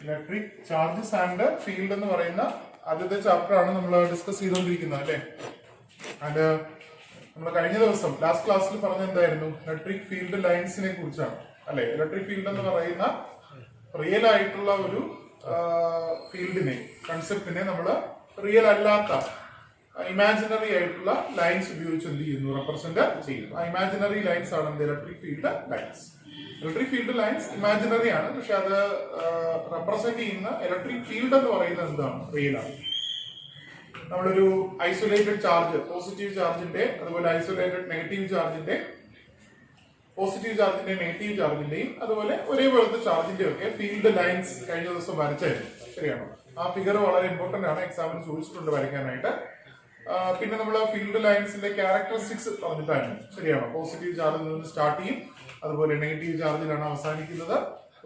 Electric charges and field എന്ന് പറയുന്ന ആദ്യത്തെ ചാപ്റ്റർ ആണ് നമ്മൾ ഡിസ്കസ് ചെയ്തുകൊണ്ടിരിക്കുന്നത് അല്ലേ. അത് നമ്മൾ കഴിഞ്ഞ ദിവസം ലാസ്റ്റ് ക്ലാസ്സിൽ പറഞ്ഞ എന്തായിരുന്നു, ഇലക്ട്രിക് ഫീൽഡ് ലൈൻസിനെ കുറിച്ചാണ് അല്ലെ. ഇലക്ട്രിക് ഫീൽഡ് എന്ന് പറയുന്ന റിയൽ ആയിട്ടുള്ള ഒരു ഫീൽഡിനെ, കൺസെപ്റ്റിനെ നമ്മൾ റിയൽ അല്ലാത്ത ഇമാജിനറി ആയിട്ടുള്ള ലൈൻസ് ഉപയോഗിച്ച് എന്ത് ചെയ്യുന്നു, റെപ്രസെന്റ് ചെയ്യുന്നു. ആ ഇമാജിനറി ലൈൻസ് ആണ് എന്ത്, electric field lines. Electric field lines imaginary ആണ്, പക്ഷെ അത് റെപ്രസെന്റ് ചെയ്യുന്ന ഇലക്ട്രിക് ഫീൽഡ് എന്ന് പറയുന്നത് എന്താണ്, റിയൽ ആണ്. നമ്മളൊരു ഐസൊലേറ്റഡ് ചാർജ്, പോസിറ്റീവ് ചാർജിന്റെ അതുപോലെ ഐസൊലേറ്റഡ് നെഗറ്റീവ് ചാർജിന്റെ, പോസിറ്റീവ് ചാർജിന്റെ നെഗറ്റീവ് ചാർജിന്റെയും അതുപോലെ ഒരേപോലത്തെ ചാർജിന്റെയും ഒക്കെ ഫീൽഡ് ലൈൻസ് കഴിഞ്ഞ ദിവസം വരച്ചായിരുന്നു. ശരിയാണോ? ആ ഫിഗർ വളരെ ഇമ്പോർട്ടന്റ് ആണ്, എക്സാമിന് ചോദിച്ചിട്ടുണ്ട് വരയ്ക്കാനായിട്ട്. പിന്നെ നമ്മൾ ഫീൽഡ് ലൈൻസിന്റെ ക്യാരക്ടറിസ്റ്റിക്സ് പറഞ്ഞിട്ടായിരുന്നു. ശരിയാണോ? പോസിറ്റീവ് ചാർജിൽ നിന്ന് സ്റ്റാർട്ട് ചെയ്യും, അതുപോലെ നെഗറ്റീവ് ചാർജിലാണ് അവസാനിക്കുന്നത്.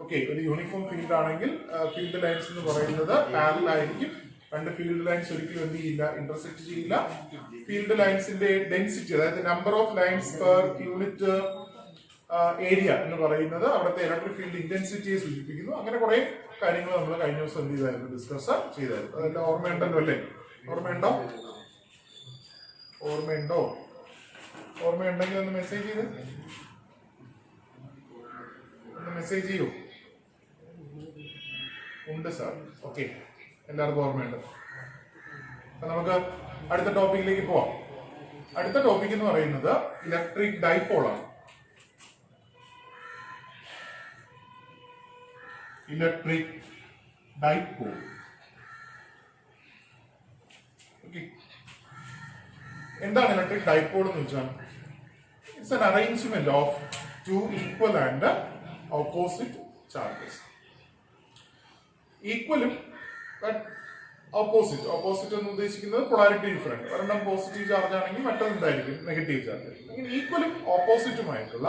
ഓക്കെ, ഒരു യൂണിഫോം ഫീൽഡ് ആണെങ്കിൽ ഫീൽഡ് ലൈൻസ് എന്ന് പറയുന്നത് പാരലൽ ആയിരിക്കും. രണ്ട് ഫീൽഡ് ലൈൻസ് ഒരിക്കലും എന്ത് ചെയ്യില്ല, ഇന്റർസെക്ട് ചെയ്യില്ല. ഫീൽഡ് ലൈൻസിന്റെ ഡെൻസിറ്റി, അതായത് number of lines per unit area എന്ന് പറയുന്നത് അവിടുത്തെ ഇലക്ട്രിക് ഫീൽഡ് ഇന്റൻസിറ്റിയെ സൂചിപ്പിക്കുന്നു. അങ്ങനെ കുറെ കാര്യങ്ങൾ നമ്മൾ കഴിഞ്ഞ ദിവസം എന്ത് ചെയ്തായിരുന്നു, ഡിസ്കസ് ചെയ്തായിരുന്നു. അതെല്ലാം ഓർമ്മയുണ്ടല്ലോ അല്ലേ? ഓർമ്മയുണ്ടോ? ഓർമ്മയുണ്ടെങ്കിൽ ഒന്ന് മെസ്സേജ് ചെയ്ത്, മെസ്സേജ് ചെയ്യൂ. ഉണ്ട് സാർ. ഓക്കെ, എല്ലാവർക്കും ഓർമ്മയുണ്ട്. അപ്പൊ നമുക്ക് അടുത്ത ടോപ്പിക്കിലേക്ക് പോവാം. അടുത്ത ടോപ്പിക് എന്ന് പറയുന്നത് ഇലക്ട്രിക് ഡൈപോൾ ആണ്. Electric dipole. എന്താണ് ഇലക്ട്രിക് ഡൈപോൾ എന്ന് വെച്ചാൽ, it's an arrangement of two equal and opposite charges. ഈക്വലും ഓപ്പോസിറ്റ് എന്ന് ഉദ്ദേശിക്കുന്നത് പൊളാരിറ്റി ഡിഫറെന്റ്. ഒരെണ്ണം പോസിറ്റീവ് ചാർജ് ആണെങ്കിൽ മറ്റൊന്ന് എന്തായിരിക്കും, നെഗറ്റീവ് ചാർജ്. അങ്ങനെ ഈക്വലും ഓപ്പോസിറ്റുമായിട്ടുള്ള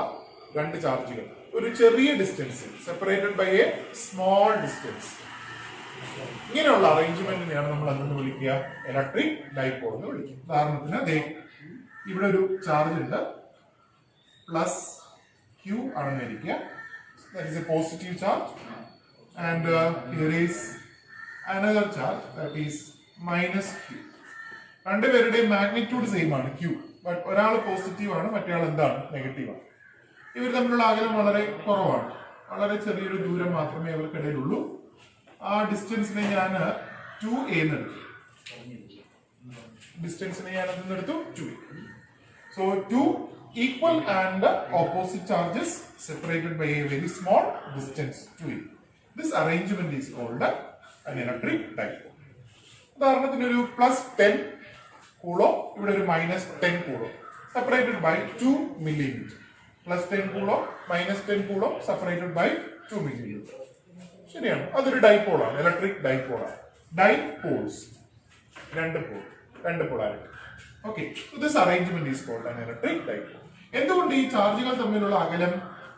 രണ്ട് ചാർജുകൾ ഒരു ചെറിയ distance, separated by a small distance, ഇങ്ങനെയുള്ള അറേഞ്ച്മെന്റിനെയാണ് നമ്മൾ അതെന്ന് വിളിക്കുക, ഇലക്ട്രിക് ഡൈപോൾ എന്ന് വിളിക്കും. ഉദാഹരണത്തിന് ഇവിടെ ഒരു ചാർജ് ഉണ്ട്, പ്ലസ് ക്യൂ ആണെന്ന് ഇരിക്കുക. That is A positive charge. And here is another charge that is minus q. രണ്ടുപേരുടെയും മാഗ്നിറ്റ്യൂഡ് സെയിം ആണ്, q, ബട്ട് ഒരാൾ പോസിറ്റീവ് ആണ്, മറ്റേ ആൾ എന്താണ്, നെഗറ്റീവ് ആണ്. ഇവർ തമ്മിലുള്ള അകലം വളരെ കുറവാണ്, വളരെ ചെറിയൊരു ദൂരം മാത്രമേ ഇവർക്കിടയിലുള്ളൂ. ആ ഡിസ്റ്റൻസിനെ ഞാൻ 2a എന്നെടുത്തു. ഡിസ്റ്റൻസിനെ ഞാൻ അതെന്നെടുത്തു 2a. So 2 equal and opposite charges separated by a very small distance 2a. This arrangement is called an electric dipole. ഉദാഹരണത്തിന് ഒരു +10 കൂളോ, ഇവിടെ ഒരു -10 coulomb, separated by 2 millimeter. +10 coulomb -10 coulomb separated by 2 millimeter. ശരിയാണ്, അതൊരു ഡൈപോളാണ്, ഇലക്ട്രിക് ഡൈപോളാണ്. ഡൈപോൾസ്, രണ്ട് പൊളാരിറ്റി. Okay, this arrangement is called an electric dipole. എന്തുകൊണ്ട് ഈ ചാർജുകൾ തമ്മിലുള്ള അകലം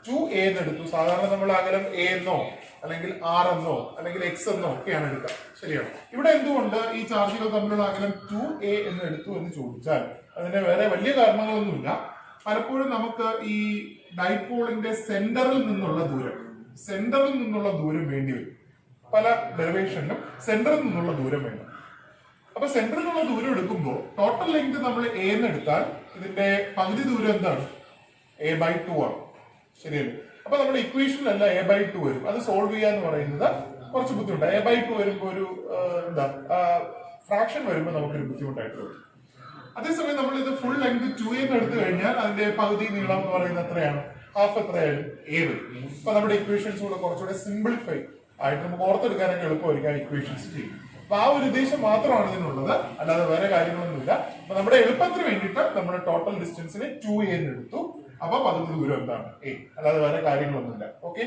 2a എന്നെടുത്തു? സാധാരണ നമ്മൾ അകലം a എന്നോ അല്ലെങ്കിൽ r എന്നോ അല്ലെങ്കിൽ x എന്നോ ഒക്കെയാണ് എടുക്കുക. ശരിയാണ്. ഇവിടെ എന്തുകൊണ്ട് ഈ ചാർജുകൾ തമ്മിലുള്ള അകലം 2a എന്ന് എടുത്തു എന്ന് ചോദിച്ചാൽ അതിന്റെ വേറെ വലിയ കാരണങ്ങളൊന്നുമില്ല. പലപ്പോഴും നമുക്ക് ഈ ഡൈപോളിന്റെ സെന്ററിൽ നിന്നുള്ള ദൂരം വേണ്ടി വരും. പല ഡെറിവേഷനിലും സെന്ററിൽ നിന്നുള്ള ദൂരം വേണം. അപ്പൊ സെന്ററിൽ നിന്നുള്ള ദൂരം എടുക്കുമ്പോൾ ടോട്ടൽ ലെങ്ത് നമ്മൾ a എന്ന് എടുത്താൽ ഇതിന്റെ പകുതി ദൂരം എന്താണ്, a/2 ആണ്. ശരിയല്ലേ? അപ്പൊ നമ്മുടെ ഇക്വേഷനിലല്ല a/2 വരും. അത് സോൾവ് ചെയ്യാന്ന് പറയുന്നത് കുറച്ച് ബുദ്ധിമുട്ടാണ്. a/2 വരുമ്പോ ഒരു ഫ്രാക്ഷൻ വരുമ്പോൾ നമുക്കൊരു ബുദ്ധിമുട്ടായിട്ട് വരും. അതേസമയം നമ്മൾ ഇത് ഫുൾ ലെങ്ത് 2a എന്ന് എടുത്തു കഴിഞ്ഞാൽ അതിന്റെ പകുതി നീളം എന്ന് പറയുന്നത് എത്രയാണ്, ഹാഫ് എത്രയായാലും a വരും. അപ്പൊ നമ്മുടെ ഇക്വേഷൻസ് കൂടെ കുറച്ചുകൂടെ സിംപ്ലിഫൈ ആയിട്ട് നമുക്ക് ഓർത്തെടുക്കാനൊക്കെ എളുപ്പമായിരിക്കും ആ ഇക്വേഷൻസ് ചെയ്യും. അപ്പൊ ആ ഒരു ഉദ്ദേശം മാത്രമാണ് ഇതിനുള്ളത്, അല്ലാതെ വേറെ കാര്യങ്ങളൊന്നുമില്ല. അപ്പൊ നമ്മുടെ എളുപ്പത്തിന് വേണ്ടിയിട്ട് നമ്മുടെ ടോട്ടൽ ഡിസ്റ്റൻസിനെ 2a എന്ന് എടുത്തു. അപ്പൊ പകുതി ദൂരം എന്താണ്, a, അല്ലാതെ വേറെ കാര്യങ്ങളൊന്നുമില്ല. ഓക്കെ,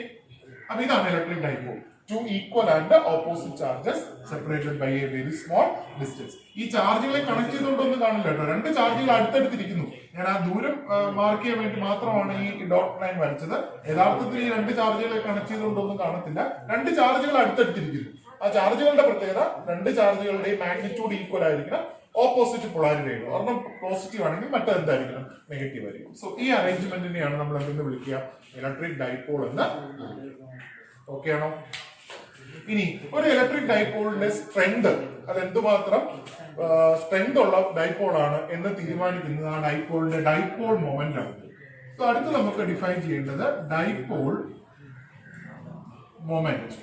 അപ്പൊ ഇതാണ് electric dipole. 2 equal and opposite charges separated by a very small distance. ഈ ചാർജുകളെ കണക്ട് ചെയ്തുകൊണ്ടൊന്നും കാണില്ല കേട്ടോ. രണ്ട് ചാർജുകൾ അടുത്തടുത്തിരിക്കുന്നു. ഞാൻ ആ ദൂരം മാർക്ക് ചെയ്യാൻ വേണ്ടി മാത്രമാണ് ഈ ഡോട്ട് ലൈൻ വരച്ചത്. യഥാർത്ഥത്തിൽ ഈ രണ്ട് ചാർജുകളെ കണക്ട് ചെയ്തുകൊണ്ടൊന്നും കാണത്തില്ല. രണ്ട് ചാർജുകൾ അടുത്തടുത്തിരിക്കുന്നു. ആ ചാർജുകളുടെ പ്രത്യേകത, രണ്ട് ചാർജുകളുടെയും മാഗ്നിറ്റ്യൂഡ് ഈക്വൽ ആയിരിക്കണം, ഓപ്പോസിറ്റ് പൊളാരിറ്റി ആയിരിക്കും. ഒരെണ്ണം പോസിറ്റീവ് ആണെങ്കിൽ മറ്റെന്തായിരിക്കണം, നെഗറ്റീവ് ആയിരിക്കും. സോ ഈ അറേഞ്ച്മെന്റിനെയാണ് നമ്മൾ എന്തെന്ന് വിളിക്കുക, ഇലക്ട്രിക് ഡൈപോൾ എന്ന്. ഓക്കെ ആണോ? ഇനി ഒരു ഇലക്ട്രിക് ഡൈപോളിന്റെ സ്ട്രെങ്ത് അത് എന്തുമാത്രം സ്ട്രെങ്ത് ഉള്ള ഡൈപോൾ ആണ് എന്ന് തീരുമാനിക്കുന്നത് ആ ഡൈപോളിന്റെ ഡൈപോൾ മൊമെന്റ് ആണ്. സോ അടുത്ത് നമുക്ക് ഡിഫൈൻ ചെയ്യേണ്ടത് ഡൈപോൾ മൊമെന്റ്.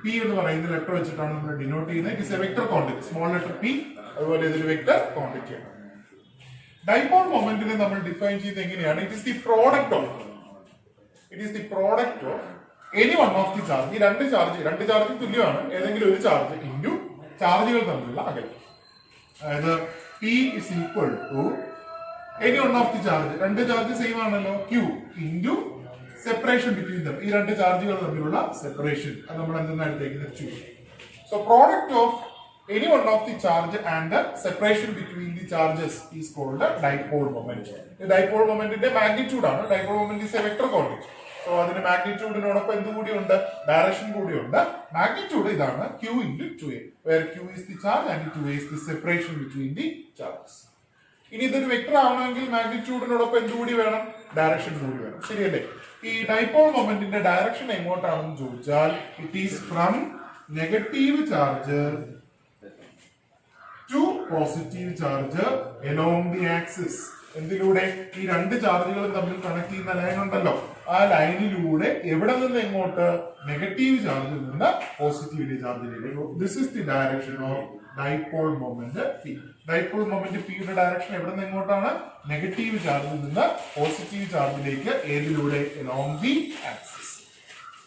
പി എന്ന് പറയുന്ന ലെറ്റർ വെച്ചിട്ടാണ് നമ്മൾ ഡിനോട്ട് ചെയ്യുന്നത്. It is A vector quantity, small letter P. അതുപോലെ ഇതൊരു വെക്ടർ ക്വാണ്ടിറ്റി ആണ്. ഡൈപോൾ മൊമെന്റിനെ നമ്മൾ ഡിഫൈൻ ചെയ്യുന്നത് എങ്ങനെയാണ്? It is the product of any one of the charge. ഈ രണ്ട് ചാർജ് തുല്യമാണ്. ഏതെങ്കിലും ഒരു ചാർജ് ഇൻറ്റു ചാർജുകൾ തമ്മിലുള്ള അകലം. അതായത് P is equal to any one of the charge. രണ്ട് ചാർജ് സെയിം ആണല്ലോ, Q into separation between them. ഈ രണ്ട് ചാർജുകൾ തമ്മിലുള്ള സെപ്പറേഷൻ അത് നമ്മൾ എന്തെന്നാണ് എടുത്തേക്കുന്നത്? Q. So product of any one of the charge and the separation between the charges is called the dipole moment. The dipole moment ന്റെ magnitude ആണ്. Dipole moment is a vector quantity. So അതിന്റെ മാഗ്നിറ്റ്യൂഡിനോടൊപ്പം എന്ത് കൂടിയുണ്ട്? Direction കൂടിയുണ്ട്. Magnitude ഇതാണ് q into 2a, where q is the charge and 2a is the separation between the charges. ഇനി ഇതൊരു vector ആവണമെങ്കിൽ മാഗ്നിറ്റ്യൂഡിനോടൊപ്പം എന്ത് കൂടി വേണം? ഡയറക്ഷൻ കൂടി വേണം. ശരിയല്ലേ? ഈ ഡൈപോൾ മൊമെന്റിന്റെ ഡയറക്ഷൻ എങ്ങോട്ടാണെന്ന് ചോദിച്ചാൽ it is from negative charge to positive charge along the axis. എന്തിലൂടെ? ഈ രണ്ട് ചാർജുകളും തമ്മിൽ കണക്ട് ചെയ്യുന്ന ലൈൻ ഉണ്ടല്ലോ, ആ ലൈനിലൂടെ എവിടെ നിന്ന് എങ്ങോട്ട്? നെഗറ്റീവ് ചാർജിൽ നിന്ന് പോസിറ്റീവ് ചാർജിലേക്ക്. This is the direction of dipole moment P. Dipole moment പിയുടെ ഡയറക്ഷൻ എവിടെ നിന്ന് എങ്ങോട്ടാണ്? നെഗറ്റീവ് ചാർജിൽ നിന്ന് പോസിറ്റീവ് ചാർജിലേക്ക്. ഏതിലൂടെ? along the axis.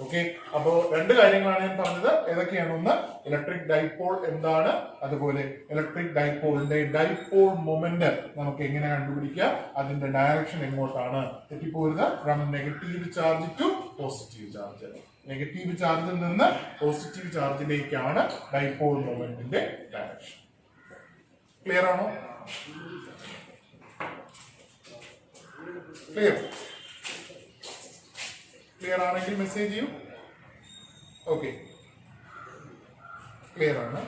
ഓക്കെ, അപ്പോ രണ്ട് കാര്യങ്ങളാണ് ഞാൻ പറഞ്ഞത്. ഏതൊക്കെയാണ്? ഒന്ന്, ഇലക്ട്രിക് ഡൈപോൾ എന്താണ്, അതുപോലെ ഇലക്ട്രിക് ഡൈപോളിന്റെ ഡൈപോൾ മൊമെന്റ് നമുക്ക് എങ്ങനെ കണ്ടുപിടിക്കാം, അതിന്റെ ഡയറക്ഷൻ എങ്ങോട്ടാണ്. തെറ്റിപ്പോരുത്. From negative charge to positive charge. Negative ചാർജിൽ നിന്ന് പോസിറ്റീവ് ചാർജിലേക്കാണ് ഡൈപോൾ മൊമെന്റിന്റെ ഡയറക്ഷൻ. ക്ലിയർ ആണോ? ക്ലിയർ ആണെങ്കിൽ മെസ്സേജ് ചെയ്യൂ. ഓക്കെ, ക്ലിയർ ആണ്.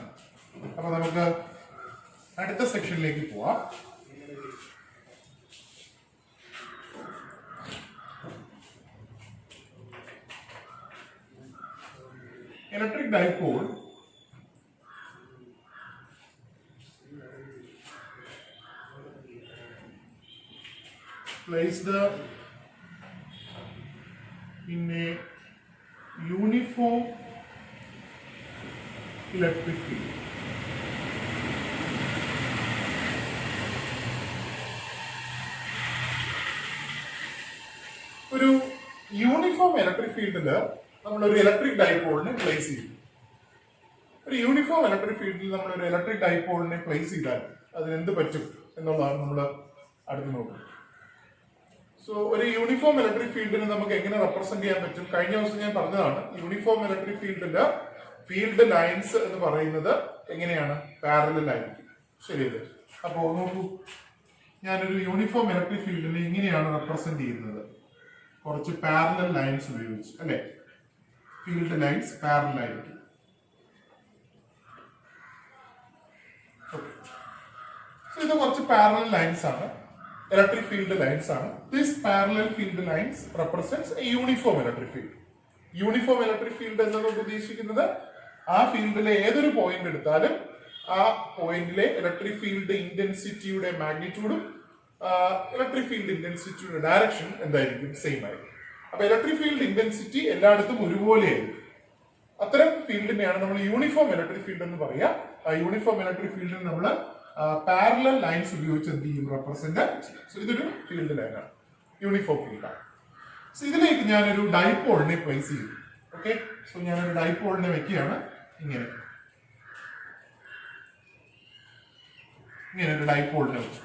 അപ്പൊ നമുക്ക് അടുത്ത സെക്ഷനിലേക്ക് പോവാം. Electric dipole placed in a uniform electric field. ഒരു യൂണിഫോം ഇലക്ട്രിക് ഫീൽഡിൽ നമ്മൾ ഒരു ഇലക്ട്രിക് ഡൈപോളിനെ പ്ലേസ് ചെയ്യും. ഒരു യൂണിഫോം ഇലക്ട്രിക് ഫീൽഡിൽ നമ്മൾ ഒരു ഇലക്ട്രിക് ഡൈപോളിനെ പ്ലേസ് ചെയ്താൽ അതിന് എന്ത് പറ്റും എന്നുള്ളതാണ് നമ്മൾ അടുത്ത് നോക്കുന്നത്. സോ ഒരു യൂണിഫോം ഇലക്ട്രിക് ഫീൽഡിനെ നമുക്ക് എങ്ങനെ റെപ്രസെന്റ് ചെയ്യാൻ പറ്റും? കഴിഞ്ഞ ദിവസം ഞാൻ പറഞ്ഞതാണ്, യൂണിഫോം ഇലക്ട്രിക് ഫീൽഡിന്റെ ഫീൽഡ് ലൈൻസ് എന്ന് പറയുന്നത് എങ്ങനെയാണ്? പാരലൽ ആയിരിക്കും. ശരിയല്ലേ? അപ്പോ നോക്കൂ, ഞാനൊരു യൂണിഫോം ഇലക്ട്രിക് ഫീൽഡിനെ ഇങ്ങനെയാണ് റെപ്രസെന്റ് ചെയ്യുന്നത്. കുറച്ച് പാരലൽ ലൈൻസ് ഉപയോഗിച്ച്, അല്ലെ? ഫീൽഡ് ലൈൻസ് പാരലൽ ആയിരിക്കും. സോ ഇത് കുറച്ച് പാരലൽ ലൈൻസ് ആണ്, ഇലക്ട്രിക് ഫീൽഡ് ലൈൻസ് ആണ്. This parallel field lines represents a uniform electric field. Uniform electric field എന്നതുകൊണ്ട് ഉദ്ദേശിക്കുന്നത് ആ ഫീൽഡിലെ ഏതൊരു പോയിന്റ് എടുത്താലും ആ പോയിന്റിലെ ഇലക്ട്രിക് ഫീൽഡ് ഇന്റൻസിറ്റിയുടെ മാഗ്നിറ്റ്യൂഡും ഇലക്ട്രിക് ഫീൽഡ് ഇന്റൻസിറ്റിയുടെ ഡയറക്ഷൻ എന്തായിരിക്കും? സെയിം ആയിരിക്കും. അപ്പൊ ഇലക്ട്രിക് ഫീൽഡ് ഇന്റൻസിറ്റി എല്ലായിടത്തും ഒരുപോലെയായിരിക്കും. അത്തരം ഫീൽഡിനെയാണ് നമ്മൾ യൂണിഫോം ഇലക്ട്രിക് ഫീൽഡ് എന്ന് പറയാം. ആ യൂണിഫോം ഇലക്ട്രിക് ഫീൽഡിൽ നമ്മൾ പാരലൽ ലൈൻസ് ഉപയോഗിച്ച് എന്ത് ചെയ്യും? റെപ്രസെന്റ്. സോ ഇതൊരു ഫീൽഡ് ലൈനാണ്, യൂണിഫോം ഫീൽഡാണ്. സോ ഇതിലേക്ക് ഞാനൊരു ഡൈപോളിനെ പ്ലേസ് ചെയ്യും. ഓക്കെ, സോ ഞാനൊരു ഡൈപോളിനെ വെക്കുകയാണ്. ഇങ്ങനെ ഒരു ഡൈപോളിനെ വെച്ചു.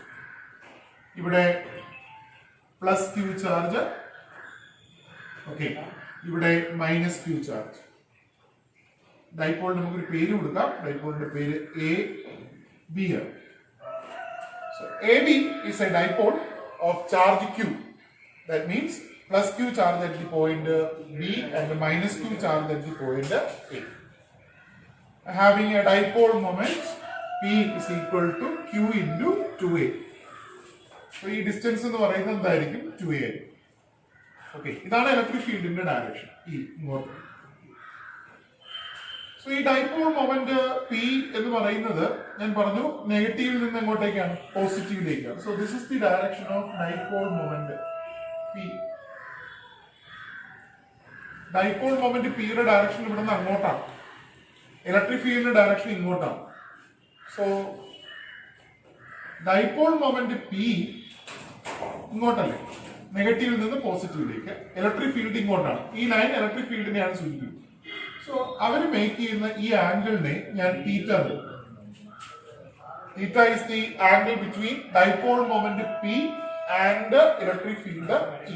ഇവിടെ പ്ലസ് ക്യൂ ചാർജ്, ഓക്കെ, ഇവിടെ മൈനസ് ക്യൂ ചാർജ്. ഡൈപോളിന് നമുക്കൊരു പേര് കൊടുക്കാം. ഡൈപോളിന്റെ പേര് എ ബി ആണ്. So AB is a dipole of charge Q. That means plus Q charge at the point B and the minus Q charge at the point A. Having a dipole moment P is equal to Q into 2A. So this distance എന്ന് പറയുന്നത് എന്തായിരിക്കും? 2A. Okay, ഇതാണ് electric ഫീൽഡിന്റെ direction ഇങ്ങോട്ട്. So ഈ dipole moment P എന്ന് പറയുന്നത് ഞാൻ പറഞ്ഞു നെഗറ്റീവിൽ നിന്ന് എങ്ങോട്ടേക്കാണ്, പോസിറ്റീവിലേക്കാണ്. So this is the direction of dipole moment P. Dipole moment പിയുടെ ഡയറക്ഷൻ ഇവിടെ നിന്ന് അങ്ങോട്ടാണ്, ഇലക്ട്രിക് ഫീൽഡിന്റെ ഡയറക്ഷൻ ഇങ്ങോട്ടാണ്. സോ ഡൈപോൾ മൊമെന്റ് പി ഇങ്ങോട്ടല്ലേ, നെഗറ്റീവിൽ നിന്ന് പോസിറ്റീവിലേക്ക്. ഇലക്ട്രിക് ഫീൽഡ് ഇങ്ങോട്ടാണ്, ഈ ലൈൻ ഇലക്ട്രിക് ഫീൽഡിനെയാണ് സൂചിപ്പിക്കുന്നത്. സോ അവർ മേക്ക് ചെയ്യുന്ന ഈ ആംഗിളിനെ ഞാൻ തീറ്റ എന്ന്. Theta is the angle between dipole moment P and electric field E.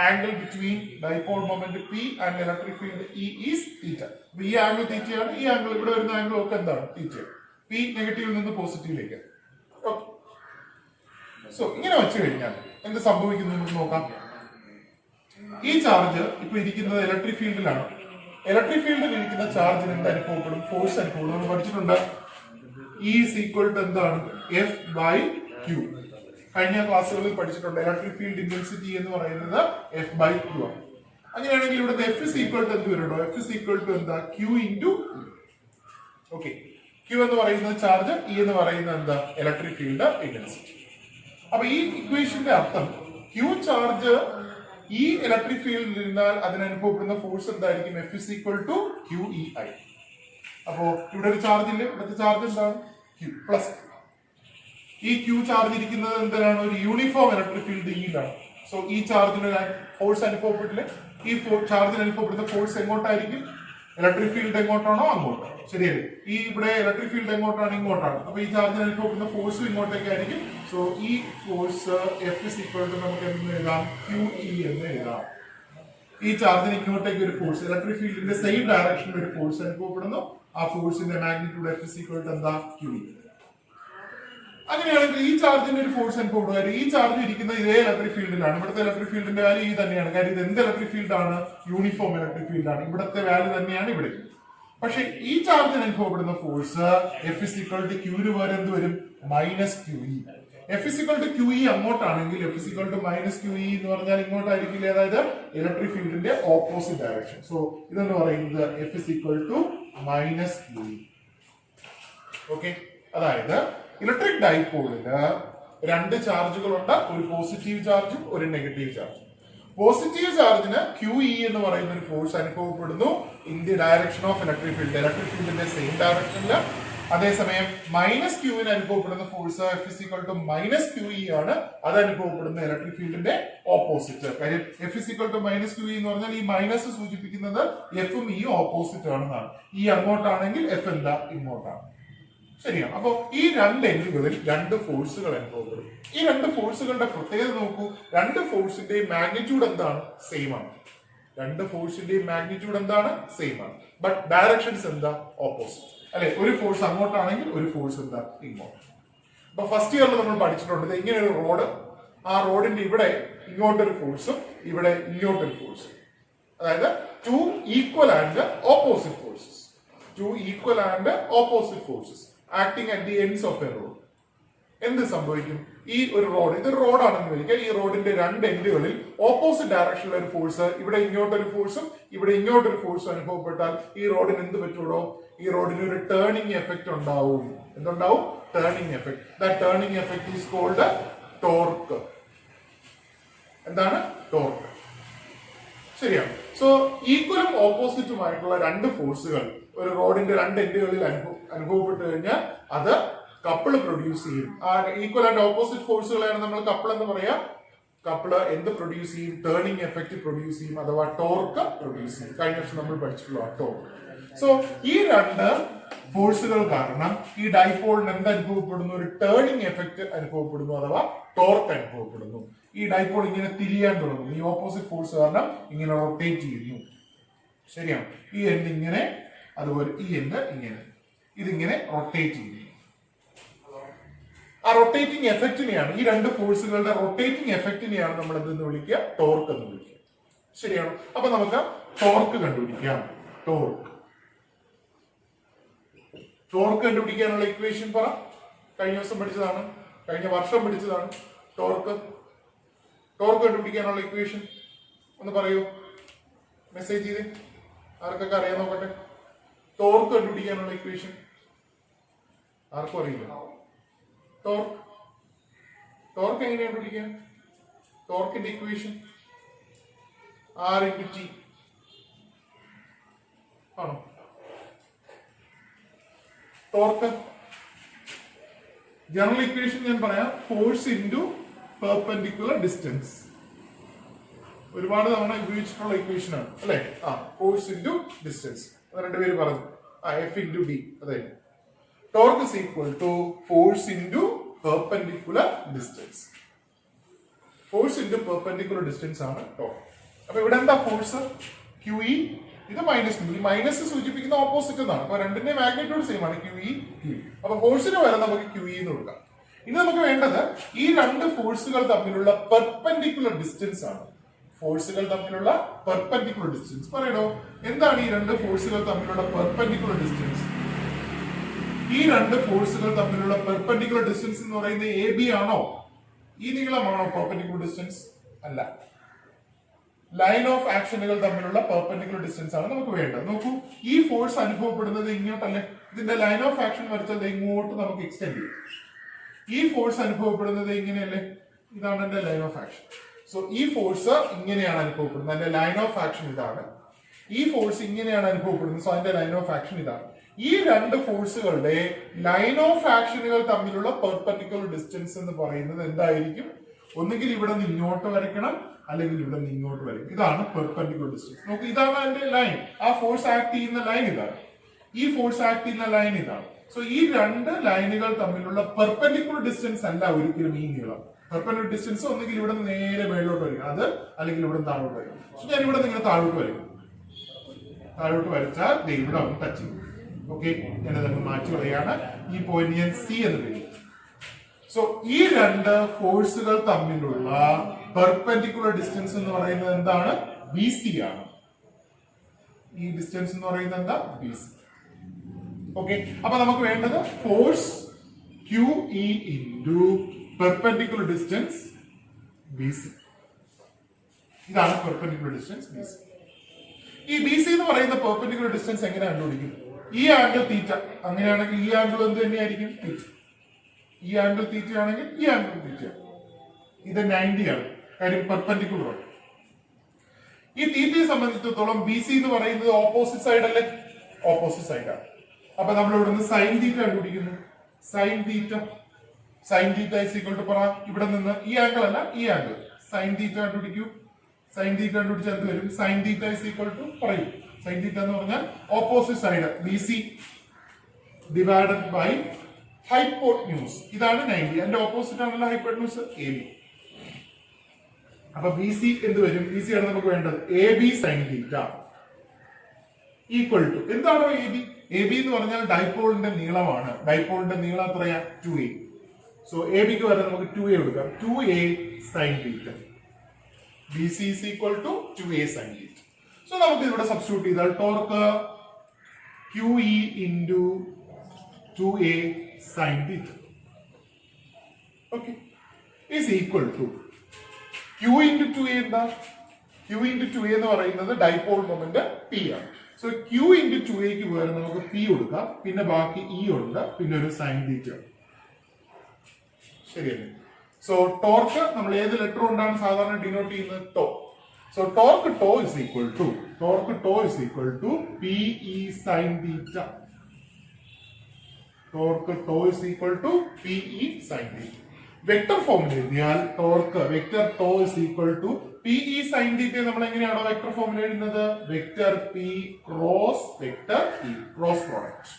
Angle between dipole moment P and electric field E is തീറ്റ. ഈ ആംഗിൾ തീറ്റയാണ്, ഈ ആംഗിൾ ഇവിടെ വരുന്ന ആംഗിൾ ഒക്കെ എന്താണ്, തീറ്റ. പി നെഗറ്റീവിൽ നിന്ന് പോസിറ്റീവിലേക്ക്. സോ ഇങ്ങനെ വെച്ച് കഴിഞ്ഞാൽ എന്ത് സംഭവിക്കുന്നു നമുക്ക് നോക്കാം. ഈ ചാർജ് ഇപ്പൊ ഇരിക്കുന്നത് ഇലക്ട്രിക് ഫീൽഡിലാണ്. ഇലക്ട്രിക് ഫീൽഡിൽ ഇരിക്കുന്ന ചാർജിന് എന്ത് അനുഭവപ്പെടും, ഫോഴ്സ് അനുഭവപ്പെടും. നമ്മൾ പഠിച്ചിട്ടുണ്ട് E is equal to എന്താണ്, F by Q. കഴിഞ്ഞ ക്ലാസ്സുകളിൽ പഠിച്ചിട്ടുണ്ട് ഇലക്ട്രിക് ഫീൽഡ് ഇന്റൻസിറ്റി എന്ന് പറയുന്നത് F by Q ആണ്. അങ്ങനെയാണെങ്കിൽ ഇവിടുത്തെ F is equal to എന്ത് വരുമോ, F is equal to എന്താ, Q into E. Okay, Q എന്ന് പറയുന്നത് ചാർജ്, E എന്ന് പറയുന്നത് എന്താ, ഇലക്ട്രിക് ഫീൽഡ് ഇന്റൻസിറ്റി. അപ്പൊ ഈ ഇക്വേഷന്റെ അർത്ഥം Q ചാർജ് ഈ ഇലക്ട്രിക് ഫീൽഡിൽ ഇരുന്നാൽ അതിനനുഭവപ്പെടുന്ന ഫോഴ്സ് എന്തായിരിക്കും, F is equal to QEI. അപ്പോ ഇവിടെ ഒരു ചാർജ് ഇല്ല, ഇവിടുത്തെ ചാർജ് എന്താണ്, Q പ്ലസ്. ഈ Q ചാർജ് ഇരിക്കുന്നത് എന്തിനാണ്, ഒരു യൂണിഫോം ഇലക്ട്രിക് ഫീൽഡ് ഇയിലാണ്. സോ ഈ ചാർജിന് ഫോഴ്സ് അനുഭവപ്പെട്ടില്ലേ, ഈ ചാർജിന് അനുഭവപ്പെടുന്ന ഫോഴ്സ് എങ്ങോട്ടായിരിക്കും, ഇലക്ട്രിക് ഫീൽഡ് എങ്ങോട്ടാണോ അങ്ങോട്ട്. ശരിയല്ലേ, ഈ ഇവിടെ ഇലക്ട്രിക് ഫീൽഡ് എങ്ങോട്ടാണ്, ഇങ്ങോട്ടാണ്. അപ്പൊ ഈ ചാർജിന് അനുഭവപ്പെടുന്ന ഫോഴ്സും ഇങ്ങോട്ടേക്കായിരിക്കും. സോ ഈ force F is equal to നമുക്ക് എന്ന് എഴുതാം, QE എന്ന് എഴുതാം. ഈ ചാർജിന് ഇങ്ങോട്ടേക്ക് ഒരു ഫോഴ്സ്, ഇലക്ട്രിക് ഫീൽഡിന്റെ സെയിം ഡയറക്ഷനിൽ ഒരു ഫോഴ്സ് അനുഭവപ്പെടുന്നു. ആ ഫോഴ്സിന്റെ magnitude F is equal to എന്താ, QE. അങ്ങനെയാണെങ്കിൽ ഈ ചാർജിന്റെ ഒരു ഫോഴ്സ് അനുഭവപ്പെടുക, ഈ ചാർജ് ഇരിക്കുന്ന ഇതേ ഇലക്ട്രിക് ഫീൽഡിലാണ്. ഇവിടുത്തെ ഇലക്ട്രിക് ഫീൽഡിന്റെ വാല്യൂ ഈ തന്നെയാണ്, കാര്യം ഇത് എന്ത് ഇലക്ട്രിക് ഫീൽഡ് ആണ്, യൂണിഫോം ഇലക്ട്രിക് ഫീൽഡ് ആണ്. ഇവിടുത്തെ വാല്യൂ തന്നെയാണ് ഇവിടെ. പക്ഷെ ഈ ചാർജിന് അനുഭവപ്പെടുന്ന force F is equal to Q ന് പകരം എന്ത് വരും, minus QE. F is equal to QE അങ്ങോട്ടാണെങ്കിൽ F is equal to minus QE എന്ന് പറഞ്ഞാൽ ഇങ്ങോട്ടായിരിക്കില്ല, അതായത് ഇലക്ട്രിക് ഫീൽഡിന്റെ ഓപ്പോസിറ്റ് ഡയറക്ഷൻ. സോ ഇതെന്ന് പറയുന്നത് F is equal to minus QE. Okay, അതായത് ഇലക്ട്രിക് ഡൈപോളിന് രണ്ട് ചാർജുകളുണ്ട്, ഒരു പോസിറ്റീവ് ചാർജും ഒരു നെഗറ്റീവ് ചാർജും. പോസിറ്റീവ് ചാർജിന് QE എന്ന് പറയുന്ന ഒരു ഫോഴ്സ് അനുഭവപ്പെടുന്നു in the direction of electric field, electric ഫീൽഡിന്റെ സെയിം ഡയറക്ഷനിൽ. അതേസമയം മൈനസ് ക്യൂവിന് അനുഭവപ്പെടുന്ന force F is equal to minus QE ആണ്, അത് അനുഭവപ്പെടുന്ന ഇലക്ട്രിക് ഫീൽഡിന്റെ ഓപ്പോസിറ്റ്. കാര്യം F is equal to minus QE എന്ന് പറഞ്ഞാൽ ഈ മൈനസ് സൂചിപ്പിക്കുന്നത് എഫും ഇയും ഓപ്പോസിറ്റ് ആണെന്നാണ്. ഈ അങ്ങോട്ടാണെങ്കിൽ F എന്താ, ഇങ്ങോട്ടാണ്. ശരിയാണ്. അപ്പൊ ഈ രണ്ട് എൻഡുകളിൽ രണ്ട് ഫോഴ്സുകൾ അനുഭവപ്പെടും. ഈ രണ്ട് ഫോഴ്സുകളുടെ പ്രത്യേകത നോക്കൂ, രണ്ട് ഫോഴ്സിന്റെയും മാഗ്നിറ്റ്യൂഡ് എന്താണ്, സെയിം ആണ്. രണ്ട് ഫോഴ്സിന്റെയും മാഗ്നിറ്റ്യൂഡ് എന്താണ്, സെയിം ആണ്. ബട്ട് ഡയറക്ഷൻസ് എന്താ, ഓപ്പോസിറ്റ് അല്ലെ. ഒരു ഫോഴ്സ് അങ്ങോട്ടാണെങ്കിൽ ഒരു ഫോഴ്സ് എന്താ, ഇങ്ങോട്ട്. അപ്പൊ ഫസ്റ്റ് ഇയറിൽ നമ്മൾ പഠിച്ചിട്ടുണ്ട് ഇങ്ങനെ ഒരു റോഡ്, ആ റോഡിന്റെ ഇവിടെ ഇങ്ങോട്ടൊരു ഫോഴ്സും ഇവിടെ ഇങ്ങോട്ടൊരു ഫോഴ്സും, അതായത് two equal and opposite forces, two equal and opposite forces acting at the ends of A road. എന്ത് സംഭവിക്കും, ഈ ഒരു റോഡ്, ഇതൊരു റോഡാണെന്ന് വിളിക്കുക, ഈ റോഡിന്റെ രണ്ട് എൻഡുകളിൽ ഓപ്പോസിറ്റ് ഡയറക്ഷനിലെ ഒരു ഫോഴ്സ്, ഇവിടെ ഇങ്ങോട്ടൊരു ഫോഴ്സും ഇവിടെ ഇങ്ങോട്ടൊരു ഫോഴ്സും അനുഭവപ്പെട്ടാൽ ഈ റോഡിന് എന്ത് പറ്റൂടോ, ഈ റോഡിന് ഒരു ടേണിംഗ് എഫക്ട് ഉണ്ടാവും. എന്തുണ്ടാവും, turning effect. That turning effect is called torque. എന്താണ്, ടോർക്ക്. ശരിയാണ്. സോ ഈക്വലും ഓപ്പോസിറ്റുമായിട്ടുള്ള രണ്ട് ഫോഴ്സുകൾ ഒരു റോഡിന്റെ രണ്ട് എൻഡുകളിൽ അനുഭവപ്പെട്ടു കഴിഞ്ഞാൽ അത് കപ്പിള് പ്രൊഡ്യൂസ് ചെയ്യും. ആ ഈക്വൽ ആൻഡ് ഓപ്പോസിറ്റ് ഫോഴ്സുകളാണ് നമ്മൾ കപ്പിൾ എന്ന് പറയാം. കപ്പിള് എന്ത് പ്രൊഡ്യൂസ് ചെയ്യും, ടേണിംഗ് എഫക്ട് പ്രൊഡ്യൂസ് ചെയ്യും, അഥവാ ടോർക്ക് പ്രൊഡ്യൂസ് ചെയ്യും. കഴിഞ്ഞ വർഷം നമ്മൾ പഠിച്ചിട്ടുള്ള ടോർക്ക്. സോ ഈ രണ്ട് ഫോഴ്സുകൾ കാരണം ഈ ഡൈപോളിന് എന്ത് അനുഭവപ്പെടുന്നു, ഒരു ടേണിംഗ് എഫക്ട് അനുഭവപ്പെടുന്നു, അഥവാ ടോർക്ക് അനുഭവപ്പെടുന്നു. ഈ ഡൈപോൾ ഇങ്ങനെ തിരിയാൻ തുടങ്ങും, ഈ ഓപ്പോസിറ്റ് ഫോഴ്സ് കാരണം ഇങ്ങനെ റൊട്ടേറ്റ് ചെയ്യുന്നു. ശരിയാണ്. ഈ എൻഡ് ഇങ്ങനെ, അതുപോലെ ഈ എൻഡ് ഇങ്ങനെ, ഇതിങ്ങനെ റൊട്ടേറ്റ് ചെയ്യുന്നു. ആ റൊട്ടേറ്റിംഗ് എഫക്റ്റിനെയാണ്, ഈ രണ്ട് ഫോഴ്സുകളുടെ റൊട്ടേറ്റിംഗ് എഫക്റ്റിനെയാണ് നമ്മൾ എന്തെന്ന് വിളിക്കുക, ടോർക്ക് എന്ന് വിളിക്കുക. ശരിയാണ്. അപ്പൊ നമുക്ക് ടോർക്ക് കണ്ടുപിടിക്കാം. ടോർക്ക് കണ്ടുപിടിക്കാനുള്ള ഇക്വേഷൻ പറ. കഴിഞ്ഞ ദിവസം പഠിച്ചതാണ്, കഴിഞ്ഞ വർഷം പഠിച്ചതാണ്. ടോർക്ക് കണ്ടുപിടിക്കാനുള്ള ഇക്വേഷൻ ഒന്ന് പറയൂ, മെസ്സേജ് ചെയ്ത് ആർക്കൊക്കെ അറിയാൻ നോക്കട്ടെ. ടോർക്ക് കണ്ടുപിടിക്കാനുള്ള ഇക്വേഷൻ ആർക്കും അറിയില്ല. ടോർക്ക് എങ്ങനെ കണ്ടുപിടിക്കാം? ടോർക്കിന്റെ ഇക്വേഷൻ R×T ആണോ? ടോർക്ക് ജനറൽ ഇക്വേഷൻ ഞാൻ പറയാം, ഫോഴ്സ് ഇൻറ്റു പെർപെൻഡിക്കുലർ ഡിസ്റ്റൻസ്. ഒരുപാട് തവണ ഉപയോഗിച്ചിട്ടുള്ള ഇക്വേഷൻ ആണ് അല്ലെ? ഫോഴ്സ് ഇൻറ്റു ഡിസ്റ്റൻസ്, രണ്ടുപേര് പറഞ്ഞു. F×D അതെ. Torque is equal to force into perpendicular distance. Force into perpendicular distance ആണ് ടോർക്ക്. അപ്പൊ ഇവിടെ എന്താ ഫോഴ്സ്? QE. ഇത് -Q. ഈ മൈനസ് സൂചിപ്പിക്കുന്ന ഓപ്പോസിറ്റ് എന്നാണ്. അപ്പൊ രണ്ടിന്റെ മാഗ്നിറ്റ്യൂഡ് സെയിം ആണ്, QE QE. അപ്പൊ ഫോഴ്സിന് വരെ നമുക്ക് QE എന്ന് കൊടുക്കാം. ഇനി നമുക്ക് വേണ്ടത് ഈ രണ്ട് ഫോഴ്സുകൾ തമ്മിലുള്ള പെർപെൻഡിക്കുലർ ഡിസ്റ്റൻസ് ആണ്. ഫോഴ്സുകൾ തമ്മിലുള്ള പെർപെൻഡിക്കുലർ ഡിസ്റ്റൻസ് പറയണോ? എന്താണ് ഈ രണ്ട് ഫോഴ്സുകൾ തമ്മിലുള്ള പെർപെൻഡിക്കുലർ ഡിസ്റ്റൻസ്? ഈ രണ്ട് ഫോഴ്സുകൾ തമ്മിലുള്ള പെർപെൻഡിക്കുലർ ഡിസ്റ്റൻസ് എന്ന് പറയുന്നത് AB ആണോ? ഈ നീളമാണോ പെർപെൻഡിക്കുലർ ഡിസ്റ്റൻസ്? അല്ല. ലൈൻ ഓഫ് ആക്ഷനുകൾ തമ്മിലുള്ള പെർപെൻഡിക്കുലർ ഡിസ്റ്റൻസ് ആണ് നമുക്ക് വേണ്ടത്. നോക്കൂ, ഈ ഫോഴ്സ് അനുഭവപ്പെടുന്നത് ഇങ്ങോട്ടല്ലേ? ഇതിന്റെ ലൈൻ ഓഫ് ആക്ഷൻ വരച്ചത് ഇങ്ങോട്ട് നമുക്ക് എക്സ്റ്റെൻഡ് ചെയ്യും. ഈ ഫോഴ്സ് അനുഭവപ്പെടുന്നത് ഇങ്ങനെയല്ലേ? ഇതാണ് എന്റെ ലൈൻ ഓഫ് ആക്ഷൻ. സോ ഈ ഫോഴ്സ് ഇങ്ങനെയാണ് അനുഭവപ്പെടുന്നത്, അതിന്റെ ലൈൻ ഓഫ് ആക്ഷൻ ഇതാണ്. ഈ ഫോഴ്സ് ഇങ്ങനെയാണ് അനുഭവപ്പെടുന്നത്, സോ അതിന്റെ ലൈൻ ഓഫ് ആക്ഷൻ ഇതാണ്. ഈ രണ്ട് ഫോഴ്സുകളുടെ ലൈൻ ഓഫ് ആക്ഷനുകൾ തമ്മിലുള്ള പെർപെൻഡിക്കുലർ ഡിസ്റ്റൻസ് എന്ന് പറയുന്നത് എന്തായിരിക്കും? ഒന്നുകിൽ ഇവിടെ നിന്ന് ഇങ്ങോട്ട് വരയ്ക്കണം, അല്ലെങ്കിൽ ഇവിടെ നിന്ന് ഇങ്ങോട്ട് വരയ്ക്കും. ഇതാണ് പെർപെൻഡിക്കുലർ ഡിസ്റ്റൻസ്. നോക്ക്, ഇതാണ് അതിന്റെ ലൈൻ. ആ ഫോഴ്സ് ആക്ട് ചെയ്യുന്ന ലൈൻ ഇതാണ്, ഈ ഫോഴ്സ് ആക്ട് ചെയ്യുന്ന ലൈൻ ഇതാണ്. സോ ഈ രണ്ട് ലൈനുകൾ തമ്മിലുള്ള പെർപെൻഡിക്കുലർ ഡിസ്റ്റൻസ് അല്ല ഒരിക്കലും ഈ നീളം. പെർപെൻഡിക്കുലർ ഡിസ്റ്റൻസ് ഒന്നുകിൽ ഇവിടെ നിന്ന് നേരെ മേലോട്ട് വരിക, അത് അല്ലെങ്കിൽ ഇവിടെ നിന്ന് താഴോട്ട് വരിക. സോ ഞാൻ ഇവിടെ നിന്ന് ഇങ്ങനെ താഴോട്ട് വരും. താഴോട്ട് വരച്ചാൽ ഇവിടെ ഒന്ന് ടച്ച് ചെയ്യും. ഓക്കെ, ഞാനത് മാറ്റി കളയാണ്. ഈ പോയിന്റ് ഞാൻ C എന്ന് പേര്. സോ ഈ രണ്ട് ഫോഴ്സുകൾ തമ്മിലുള്ള പെർപെൻഡിക്കുലർ ഡിസ്റ്റൻസ് എന്ന് പറയുന്നത് എന്താണ്? BC ആണ്. ഈ ഡിസ്റ്റൻസ് എന്ന് പറയുന്നത് എന്താ? BC. ഓക്കെ, അപ്പൊ നമുക്ക് വേണ്ടത് force QE into perpendicular distance BC. ഇതാണ് പെർപെൻഡിക്കുലർ ഡിസ്റ്റൻസ് BC. ഈ BC എന്ന് പറയുന്ന പെർപെൻഡിക്കുലർ ഡിസ്റ്റൻസ് എങ്ങനെ കണ്ടുപിടിക്കും? ഈ ആംഗിൾ തീറ്റ അങ്ങനെയാണെങ്കിൽ ഈ ആംഗിൾ എന്ത് തന്നെയായിരിക്കും? തീറ്റ. ഈ ആംഗിൾ തീറ്റ ആണെങ്കിൽ ഈ ആംഗിൾ തീറ്റ. ഇത് 90 ആണ്, കാര്യം പെർപെൻഡിക്കുലർ ആണ്. ഈ തീറ്റയെ സംബന്ധിച്ചിടത്തോളം BC എന്ന് പറയുന്നത് ഓപ്പോസിറ്റ് സൈഡ് അല്ലേ? ഓപ്പോസിറ്റ് സൈഡാണ്. അപ്പൊ നമ്മൾ ഇവിടെ നിന്ന് സൈൻ തീറ്റ കണ്ടുപിടിക്കുന്നു. Sine theta is equal to പറ, ഇവിടെ നിന്ന് ഈ ആംഗിൾ അല്ല, ഈ ആംഗിൾ സൈൻ തീറ്റ കണ്ടുപിടിക്കൂ. സൈൻ തീറ്റ കണ്ടുപിടിച്ചാൽ എന്ത് വരും? Sine theta is equal to പറയൂ. സൈൻ തീറ്റ എന്ന് പറഞ്ഞാൽ opposite side BC divided by hypotenuse. ഇതാണ് 90. അതിന്റെ ഓപ്പോസിറ്റ് ആണല്ലോ ഹൈപ്പോട്ന്യൂസ്, AB. അപ്പൊ BC എന്ത് വരും? BC ആണ് നമുക്ക് വേണ്ടത്. AB sine theta equal to എന്താണോ AB? AB എന്ന് പറഞ്ഞാൽ ഡൈപോളിന്റെ നീളമാണ്. ഡൈപോളിന്റെ നീളം എത്രയാ? 2A. സോ ABക്ക് വരെ നമുക്ക് 2A എടുക്കാം. 2A sine theta. BC is equal to 2A sin theta. So നമുക്ക് ഇവിടെ സബ്സ്റ്റിറ്റ്യൂട്ട് ചെയ്താൽ torque QE into 2A sin theta. Okay, is equal to Q into 2A എന്താ? Q into 2A എന്ന് പറയുന്നത് dipole moment P ആണ്. So Q into 2A ക്ക് വേറെ നമുക്ക് P കൊടുക്കാം, പിന്നെ ബാക്കി E ഉണ്ട്, പിന്നെ ഒരു sin theta. ശരിയല്ലേ? സോ ടോർക്ക് നമ്മൾ ഏത് ലെറ്റർ കൊണ്ടാണ് സാധാരണ ഡിനോട്ട് ചെയ്യുന്നത്? Tau. So torque tau is equal to PE sin theta. Torque tau is equal to PE sin theta. Vector ഫോമിൽ എഴുതിയാൽ torque vector tau is equal to PE sin theta. നമ്മൾ എങ്ങനെയാണോ vector ഫോമിൽ എഴുതുന്നത്? Vector P cross vector E, cross product.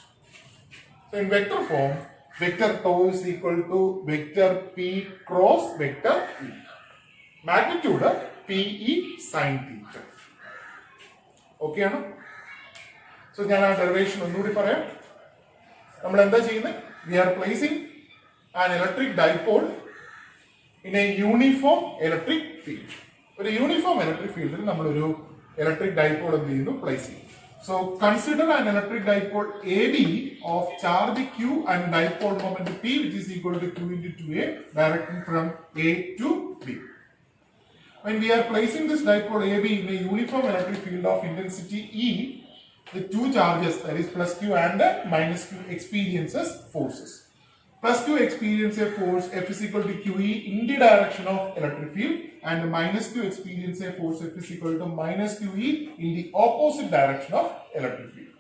So in vector form vector tau is equal to vector P cross vector E. Magnitude PE sin theta. Okay ആണോ? So ഞാൻ ആ derivation ഒന്നുകൂടി പറയാം. നമ്മൾ എന്താ ചെയ്യുന്നത്? We are placing an electric dipole in a uniform electric field. ഒരു uniform electric ഫീൽഡിൽ നമ്മൾ ഒരു ഇലക്ട്രിക് ഡൈപോൾ എന്ത് ചെയ്യുന്നു? പ്ലേസ് ചെയ്യുന്നു. So consider an electric dipole AB of charge Q and dipole moment P, which is equal to Q into 2A, directing from A to B. when we are placing this dipole AB in a uniform electric field of intensity E, the two charges, that is plus Q and minus Q, experiences forces. Plus Q experience a force F is equal to QE in the direction of electric field, and minus Q experience a force F is equal to minus QE in the opposite direction of electric field.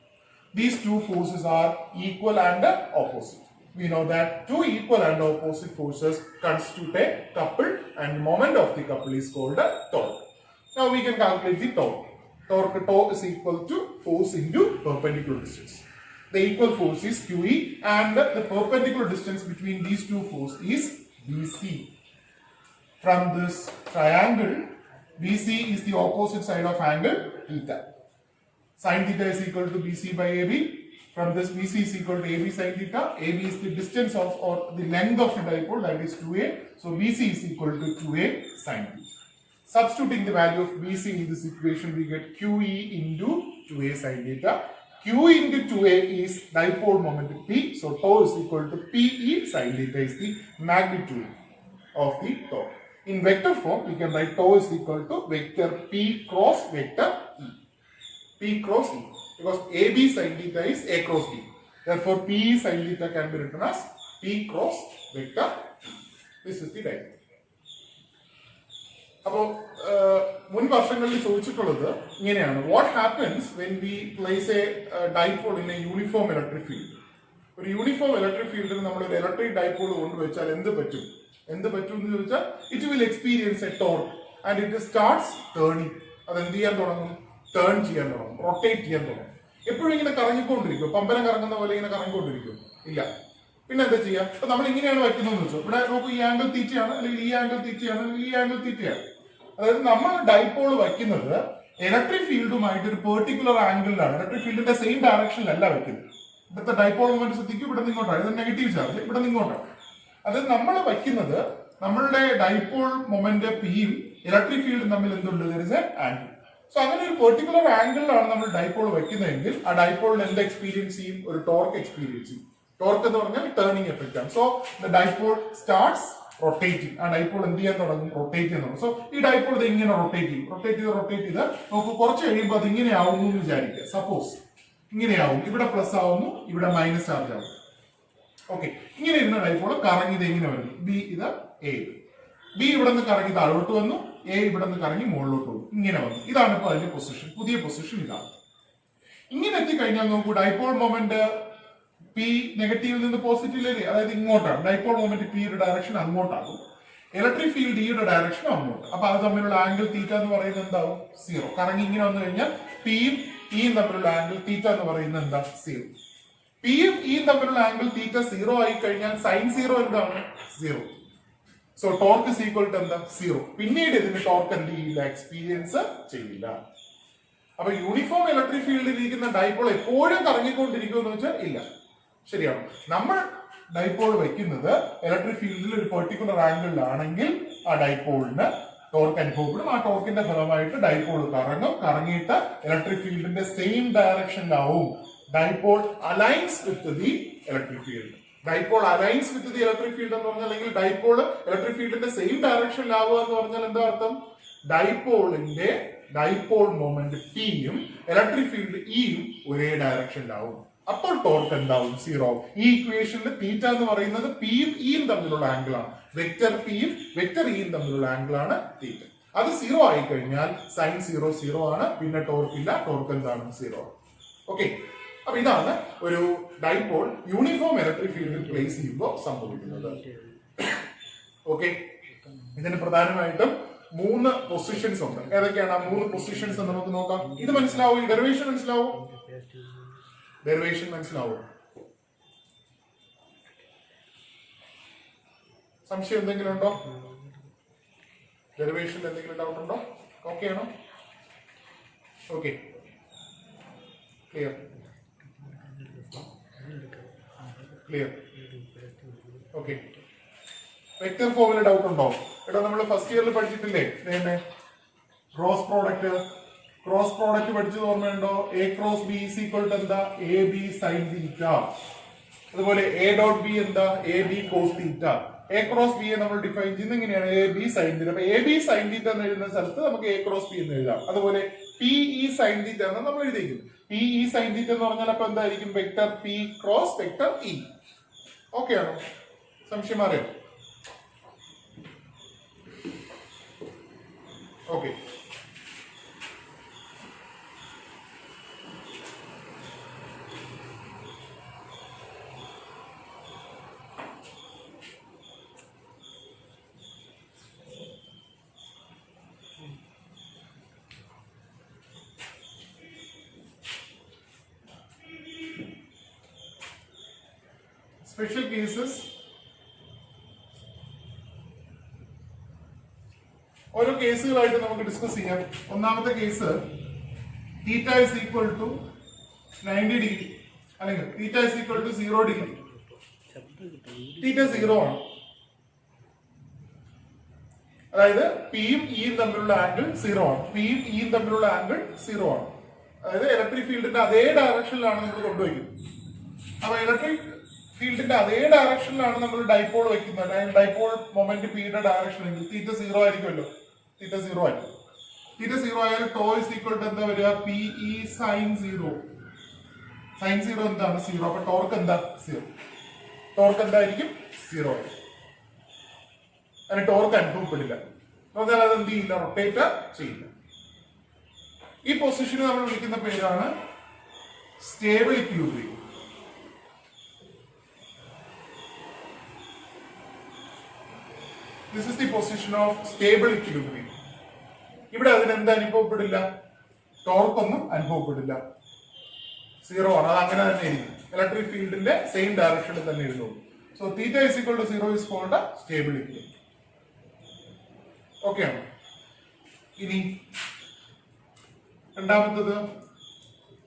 These two forces are equal and opposite. We know that two equal and opposite forces constitute a couple, and the moment of the couple is called a torque. Now we can calculate the torque. Torque is equal to force into perpendicular distance. The equal force is QE, and the perpendicular distance between these two forces is BC. From this triangle, BC is the opposite side of angle theta. Sin theta is equal to BC by AB. From this, BC is equal to AB sin theta. AB is the distance of, or the length of the dipole, that is 2A. So BC is equal to 2A sin theta. Substituting the value of BC in this equation, we get QE into 2A sin theta. Q into 2A is dipole moment P. So tau is equal to PE sin theta is the magnitude of the torque. In vector form, we can write tau is equal to vector P cross vector E. P cross E. Because AB sin theta is A cross B. Therefore, PE sin theta can be written as P cross vector E. This is the diagram. അപ്പോൾ മുൻ വർഷങ്ങളിൽ ചോദിച്ചിട്ടുള്ളത് ഇങ്ങനെയാണ്, what happens when we place A dipole in A uniform electric field. ഒരു uniform electric ഫീൽഡിൽ നമ്മൾ ഒരു electric dipole കൊണ്ടുവച്ചാൽ എന്ത് പറ്റും എന്ന് ചോദിച്ചാൽ, it will experience A torque and it starts turning. അത് എന്ത് ചെയ്യാൻ തുടങ്ങും? ടേൺ ചെയ്യാൻ തുടങ്ങും, റൊട്ടേറ്റ് ചെയ്യാൻ തുടങ്ങും. എപ്പോഴും ഇങ്ങനെ കറങ്ങിക്കൊണ്ടിരിക്കും, പമ്പരം കറങ്ങുന്ന പോലെ ഇങ്ങനെ കറങ്ങിക്കൊണ്ടിരിക്കും? ഇല്ല. പിന്നെ എന്താ ചെയ്യാം? ഇപ്പൊ നമ്മൾ ഇങ്ങനെയാണ് വയ്ക്കുന്നതെന്ന് വെച്ചോ, ഇവിടെ നോക്കൂ, ഈ ആംഗിൾ തീറ്റയാണ്, അല്ലെങ്കിൽ ഈ ആംഗിൾ തീറ്റയാണ്, അല്ലെങ്കിൽ ഈ ആംഗിൾ തീറ്റയാണ്. അതായത് നമ്മൾ ഡൈപോൾ വയ്ക്കുന്നത് ഇലക്ട്രിക് ഫീൽഡുമായിട്ട് ഒരു പെർട്ടിക്കുലർ ആംഗിളിലാണ്, ഇലക്ട്രിക് ഫീൽഡിന്റെ സെയിം ഡയറക്ഷനിലല്ല വയ്ക്കുന്നത്. ഇവിടുത്തെ ഡൈപോൾ മൊമെന്റ് ശ്രദ്ധിക്കും, ഇവിടെ നിങ്ങോട്ടാണ്, ഇത് നെഗറ്റീവ് ചാർജ്, ഇവിടെ നിങ്ങോട്ടാണ്. അതായത് നമ്മൾ വയ്ക്കുന്നത്, നമ്മളുടെ ഡൈപോൾ മൊമെന്റ് പിയും ഇലക്ട്രിക് ഫീൽഡും തമ്മിൽ എന്തുണ്ട്? There is A angle. So അങ്ങനെ ഒരു പെർട്ടിക്കുലർ ആംഗിളിലാണ് നമ്മൾ ഡൈപോൾ വയ്ക്കുന്നതെങ്കിൽ ആ ഡൈപോളിന് എന്ത് എക്സ്പീരിയൻസ് ചെയ്യും? ഒരു ടോർക്ക് എക്സ്പീരിയൻസ് ചെയ്യും. ടോർക്ക് എന്ന് പറഞ്ഞാൽ ടേണിംഗ് എഫക്റ്റ് ആണ്. So the dipole starts rotating. ആ ഡൈപോൾ എന്ത് ചെയ്യാൻ തുടങ്ങും? റൊട്ടേറ്റ് ചെയ്യാൻ തുടങ്ങും. സോ ഈ ഡൈപോൾ ഇത് ഇങ്ങനെ റൊട്ടേറ്റ് ചെയ്ത് നമുക്ക് കുറച്ച് കഴിയുമ്പോൾ അത് ഇങ്ങനെ ആവുന്നു എന്ന് വിചാരിക്കുക. സപ്പോസ് ഇങ്ങനെയാവും, ഇവിടെ പ്ലസ് ആവുന്നു, ഇവിടെ മൈനസ് ചാർജ് ആവും. ഓക്കെ, ഇങ്ങനെ ഇരുന്ന ഡൈപോൾ കറങ്ങി ഇത് എങ്ങനെ വരുന്നു? ബി ഇത് എ. ബി ഇവിടെ നിന്ന് കറങ്ങി താഴോട്ട് വന്നു, എ ഇവിടെ നിന്ന് കറങ്ങി മുകളിലോട്ട് വന്നു, ഇങ്ങനെ വന്നു. ഇതാണ് ഇപ്പോൾ അതിന്റെ പൊസിഷൻ, പുതിയ പൊസിഷൻ ഇതാണ്. ഇങ്ങനെ എത്തിക്കഴിഞ്ഞാൽ നോക്കൂ, ഡൈപോൾ മൊമെന്റ് പി നെഗറ്റീവിൽ നിന്ന് പോസിറ്റീവിലേക്ക്, അതായത് ഇങ്ങോട്ടാണ്. ഡൈപോൾ മൊമെന്റ് പിയുടെ ഡയറക്ഷൻ അങ്ങോട്ടാകും, ഇലക്ട്രിക് ഫീൽഡ് ഇയുടെ ഡയറക്ഷൻ അങ്ങോട്ട്. അപ്പൊ അത് തമ്മിലുള്ള ആംഗിൾ തീറ്റ എന്ന് പറയുന്നത് എന്താവും? 0. കറങ്ങി ഇങ്ങനെ വന്നു കഴിഞ്ഞാൽ പിയും ഇയും തമ്മിലുള്ള ആംഗിൾ തീറ്റ എന്ന് പറയുന്നത് എന്താ? 0. പിയും ഇയും തമ്മിലുള്ള ആംഗിൾ തീറ്റ 0 ആയി കഴിഞ്ഞാൽ സൈൻ 0 എന്താണ്? 0. So torque is equal to എന്താ? 0. പിന്നീട് ഇതിന് ടോർക്ക് എന്ത് ചെയ്യില്ല? എക്സ്പീരിയൻസ് ചെയ്യില്ല. അപ്പൊ യൂണിഫോം ഇലക്ട്രിക് ഫീൽഡിൽ ഇരിക്കുന്ന ഡൈപോൾ എപ്പോഴും കറങ്ങിക്കൊണ്ടിരിക്കുമെന്ന് വെച്ചാൽ ഇല്ല. ശരിയാണ്. നമ്മൾ ഡൈപോൾ വയ്ക്കുന്നത് ഇലക്ട്രിക് ഫീൽഡിൽ ഒരു പെർട്ടിക്കുലർ ആംഗിളിലാണെങ്കിൽ ആ ഡൈപോളിന് ടോർക്ക് അനുഭവപ്പെടും. ആ ടോർക്കിന്റെ ഫലമായിട്ട് ഡൈപോൾ കറങ്ങും, കറങ്ങിയിട്ട് ഇലക്ട്രിക് ഫീൽഡിന്റെ സെയിം ഡയറക്ഷനിലാവും. Dipole aligns with the electric field. Dipole aligns with the electric field എന്ന് പറഞ്ഞാൽ, അല്ലെങ്കിൽ ഡൈപോൾ ഇലക്ട്രിക് ഫീൽഡിന്റെ സെയിം ഡയറക്ഷനിലാവുക എന്ന് പറഞ്ഞാൽ എന്താ അർത്ഥം? ഡൈപോളിന്റെ ഡൈപോൾ മൊമെന്റ് പിയും ഇലക്ട്രിക് ഫീൽഡ് ഇയും ഒരേ ഡയറക്ഷനിലാവും. അപ്പോൾ ടോർക്ക് എന്താവും? 0. ഈ ഇക്വേഷനിൽ തീറ്റ എന്ന് പറയുന്നത് പിയും ഇയും തമ്മിലുള്ള ആംഗിൾ ആണ്. വെക്ടർ പിയും വെക്ടർ ഇയും തമ്മിലുള്ള ആംഗിൾ ആണ് തീറ്റ. അത് 0 ആയി കഴിഞ്ഞാൽ സൈൻ 0 0 ആണ്, പിന്നെ ടോർക്ക് ഇല്ല, ടോർക്ക് എന്താണ്? 0. ഓക്കെ, അപ്പൊ ഇതാണ് ഒരു ഡൈപോൾ യൂണിഫോം ഇലക്ട്രിക് ഫീൽഡിൽ പ്ലേസ് ചെയ്യുമ്പോൾ സംഭവിക്കുന്നത്. ഓക്കെ, ഇതിന് പ്രധാനമായിട്ടും 3 പൊസിഷൻസ് ഉണ്ട്. ഏതൊക്കെയാണ് ആ 3 പൊസിഷൻസ് നമുക്ക് നോക്കാം. ഇത് മനസ്സിലാവും? ഈ ഡെറിവേഷൻ മനസ്സിലാവും? ഡെറിവേഷൻ മനസ്സിലാവും? സംശയം എന്തെങ്കിലും ഉണ്ടോ? ഡെറിവേഷനിൽ എന്തെങ്കിലും ഡൗട്ട് ഉണ്ടോ? ഓക്കെ ആണോ? Okay, clear clear. Okay, vector ഫോമിൽ ഡൗട്ട് ഉണ്ടോ? എടാ, നമ്മൾ ഫസ്റ്റ് ഇയറിൽ പഠിച്ചിട്ടില്ലേ ക്രോസ് പ്രോഡക്റ്റ് പഠിച്ചത് ഓർമ്മയുണ്ടോ? A cross B is equal to എന്താ? A B sine theta. അതുപോലെ എ ഡോട്ട് ബി എന്താ? A B cos theta. A cross B നമ്മൾ ഡിഫൈൻ ചെയ്യുന്നത് ഇങ്ങനെയാണ്, എ ബി സൈൻ തീറ്റ. അപ്പൊ എ ബി സൈൻ തീറ്റ എന്ന് എഴുതുന്ന സ്ഥലത്ത് നമുക്ക് എ ക്രോസ് ബി എന്ന് എഴുതാം. അതുപോലെ പി ഇ സൈൻ തീറ്റ എന്ന് നമ്മൾ എഴുതിയിരിക്കും. പി ഇ സൈൻ തീറ്റ എന്ന് പറഞ്ഞാൽ അപ്പൊ എന്തായിരിക്കും? Vector P cross vector E. Okay ആണോ? സംശയം മാറിയോ? ഓക്കെ. സ്പെഷ്യൽ കേസസ് ഓരോ കേസുകളായിട്ട് നമുക്ക് ഡിസ്കസ് ചെയ്യാം. ഒന്നാമത്തെ case theta is equal to 90 degree അല്ലെങ്കിൽ theta is equal to 0 degree. Theta 0 ആണ്, അതായത് പിയും ഇയും തമ്മിലുള്ള ആംഗിൾ 0 ആണ്. പിയും ഇയും തമ്മിലുള്ള ആംഗിൾ 0 ആണ്. അതായത് ഇലക്ട്രിക് ഫീൽഡിന്റെ അതേ ഡയറക്ഷനിലാണ് നമ്മൾ കൊണ്ടുവയ്ക്കുന്നത്. അപ്പൊ ഇലക്ട്രിക് ഫീൽഡിന്റെ അതേ ഡയറക്ഷനിലാണ് നമ്മൾ ഡൈപോൾ വെക്കുന്നത്. ഡൈപോൾ മൊമെന്റ് പിയുടെ ഡയറക്ഷൻ എങ്കിൽ തീറ്റ 0 ആയിരിക്കുമല്ലോ. തീറ്റ 0 ആയിരിക്കും. തീറ്റ 0 ആയാലും ടോ ഇസ് ഈക്വൽ ടു എന്താ വരിക? P E sign 0. സൈൻ 0 എന്താണ്? 0. അപ്പൊ ടോർക്ക് എന്താ? 0. ടോർക്ക് എന്തായിരിക്കും? 0 ആയിരിക്കും. അതിന് ടോർക്ക് അനുഭവപ്പെടില്ല. എന്നാൽ അത് എന്ത് ചെയ്യില്ല? റൊട്ടേറ്റ് ചെയ്യില്ല. ഈ പൊസിഷനെ നമ്മൾ വിളിക്കുന്ന പേരാണ് stable equilibrium. This is the position of stable equilibrium. ഇവിടെ അതിന് എന്താ അനുഭവപ്പെടില്ല? ടോർക്ക് ഒന്നും അനുഭവപ്പെടില്ല. 0 ആണ്. അത് അങ്ങനെ തന്നെ ഇരിക്കും. ഇലക്ട്രിക് ഫീൽഡിന്റെ സെയിം ഡയറക്ഷനിൽ തന്നെ ഇരുന്നുള്ളൂ. So theta is equal to 0 is called stable equilibrium. Okay ആണോ? ഇനി രണ്ടാമത്തത്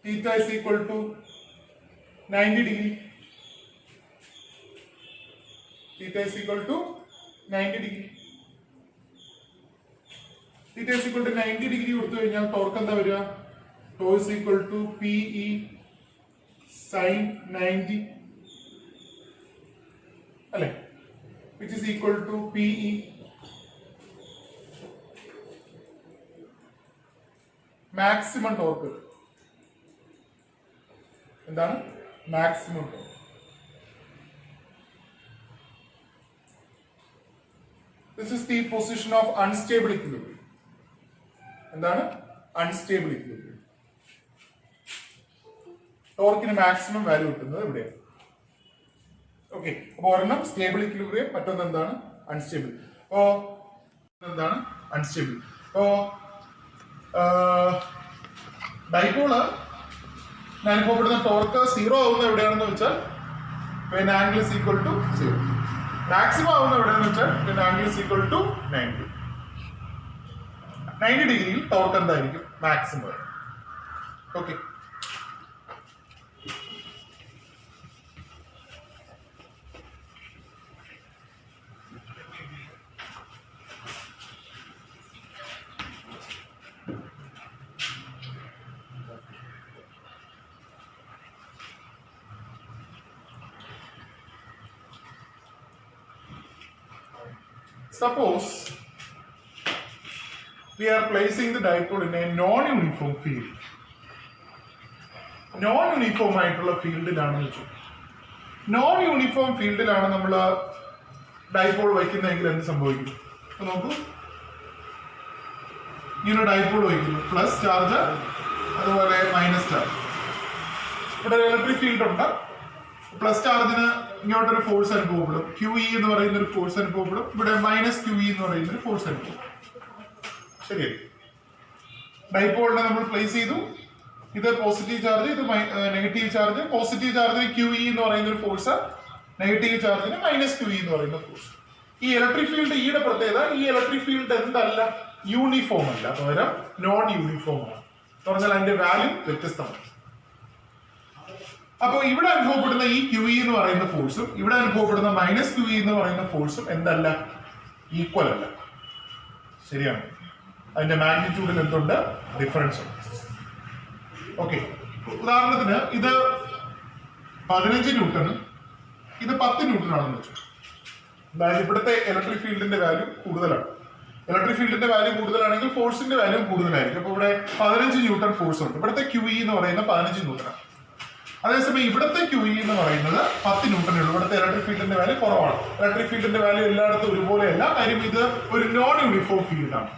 theta is equal to 90 degree. Theta is equal to 90 degree. Theta is equal to 90 degree കൊടുത്തു കഴിഞ്ഞാൽ ടോർക്ക് എന്താ വരിക? Tau is equal to P E sine 90 അല്ലെ, which is equal to P E maximum torque. എന്താണ് maximum torque? This is the position of unstable equilibrium. എന്താണ് unstable equilibrium? ടോർക്കിന് maximum value കിട്ടുന്നത് ഇവിടെയാണ്. ഓക്കെ. അപ്പൊ ഒരെണ്ണം സ്റ്റേബിൾ ഇക്വിലിബ്രിയം, മറ്റൊന്ന് എന്താണ് അൺസ്റ്റേബിൾ. അപ്പോ എന്താണ് അൺസ്റ്റേബിൾ? അപ്പോ ഡൈപോള് അനുഭവപ്പെടുന്ന ടോർക്ക് 0 ആവുന്നത് എവിടെയാണെന്ന് വെച്ചാൽ when angle is equal to 0. Maximum ആവുന്ന എവിടെയെന്ന് വെച്ചാൽ when angle is equal to 90. 90 ഡിഗ്രിയിൽ ടോർക്ക് എന്തായിരിക്കും? Maximum. Okay. Suppose we are placing the dipole in a non-uniform field. Non-uniform ആയിട്ടുള്ള ഫീൽഡിലാണെന്ന് വെച്ചു. Non-uniform ഫീൽഡിലാണ് നമ്മൾ ഡൈപോൾ വയ്ക്കുന്നതെങ്കിൽ എന്ത് സംഭവിക്കും? നോക്കൂ, ഇങ്ങനെ ഡൈപോൾ വയ്ക്കുന്നു, പ്ലസ് ചാർജ് അതുപോലെ മൈനസ് ചാർജ്. ഇവിടെ ഇലക്ട്രിക് ഫീൽഡ് ഉണ്ട്. പ്ലസ് ചാർജിന് ഇങ്ങോട്ടൊരു ഫോഴ്സ് അനുഭവപ്പെടും, ക്യു ഇ എന്ന് പറയുന്ന ഒരു ഫോഴ്സ് അനുഭവപ്പെടും. ഇവിടെ മൈനസ് ക്യു ഇ എന്ന് പറയുന്ന ഒരു ഫോഴ്സ് അനുഭവപ്പെടും. ശരിയല്ലേ? ഡൈപോളിനെ നമ്മൾ പ്ലേസ് ചെയ്തു. ഇത് പോസിറ്റീവ് ചാർജ്, ഇത് നെഗറ്റീവ് ചാർജ്. പോസിറ്റീവ് ചാർജിന് ക്യു ഇ എന്ന് പറയുന്ന ഒരു ഫോഴ്സ്, നെഗറ്റീവ് ചാർജിന് മൈനസ് ക്യു ഇ എന്ന് പറയുന്ന ഫോഴ്സ്. ഈ ഇലക്ട്രിക് ഫീൽഡ് ഈയുടെ പ്രത്യേകത, ഈ ഇലക്ട്രിക് ഫീൽഡ് എന്തല്ല, യൂണിഫോം അല്ല, പകരം നോൺ യൂണിഫോം ആണ്. എന്ന് പറഞ്ഞാൽ അതിന്റെ വാല്യൂ വ്യത്യസ്തമാണ്. അപ്പോൾ ഇവിടെ അനുഭവപ്പെടുന്ന ഈ ക്യു ഇ എന്ന് പറയുന്ന ഫോഴ്സും ഇവിടെ അനുഭവപ്പെടുന്ന മൈനസ് ക്യു ഇ എന്ന് പറയുന്ന ഫോഴ്സും എന്തല്ല, ഈക്വൽ അല്ല. ശരിയാണ്. അതിന്റെ മാഗ്നിറ്റ്യൂഡിൽ എന്തുണ്ട്? ഡിഫറൻസ് ഉണ്ട്. ഓക്കെ. ഉദാഹരണത്തിന് ഇത് 15 ന്യൂട്ടൺ, ഇത് 10 ന്യൂട്ടൺ ആണെന്ന് വെച്ചു. അതായത് ഇവിടുത്തെ ഇലക്ട്രിക് ഫീൽഡിന്റെ വാല്യൂ കൂടുതലാണ്. ഇലക്ട്രിക് ഫീൽഡിന്റെ വാല്യൂ കൂടുതലാണെങ്കിൽ ഫോഴ്സിന്റെ വാല്യൂ കൂടുതലായിരിക്കും. അപ്പോൾ ഇവിടെ 15 ന്യൂട്ടൺ ഫോഴ്സ് ഉണ്ട്. ഇവിടുത്തെ QE എന്ന് പറയുന്നത് 15 ന്യൂട്ടൺ. അതേസമയം ഇവിടുത്തെ QE എന്ന് പറയുന്നത് 10 ന്യൂട്ടനേ ഉള്ളൂ. ഇവിടുത്തെ ഇലക്ട്രിക് ഫീൽഡിന്റെ വാല്യൂ കുറവാണ്. ഇലക്ട്രിക് ഫീൽഡിന്റെ വാല്യൂ എല്ലായിടത്തും ഒരുപോലെയല്ല. കാര്യം ഇത് ഒരു നോൺ യൂണിഫോം ഫീൽഡാണ്.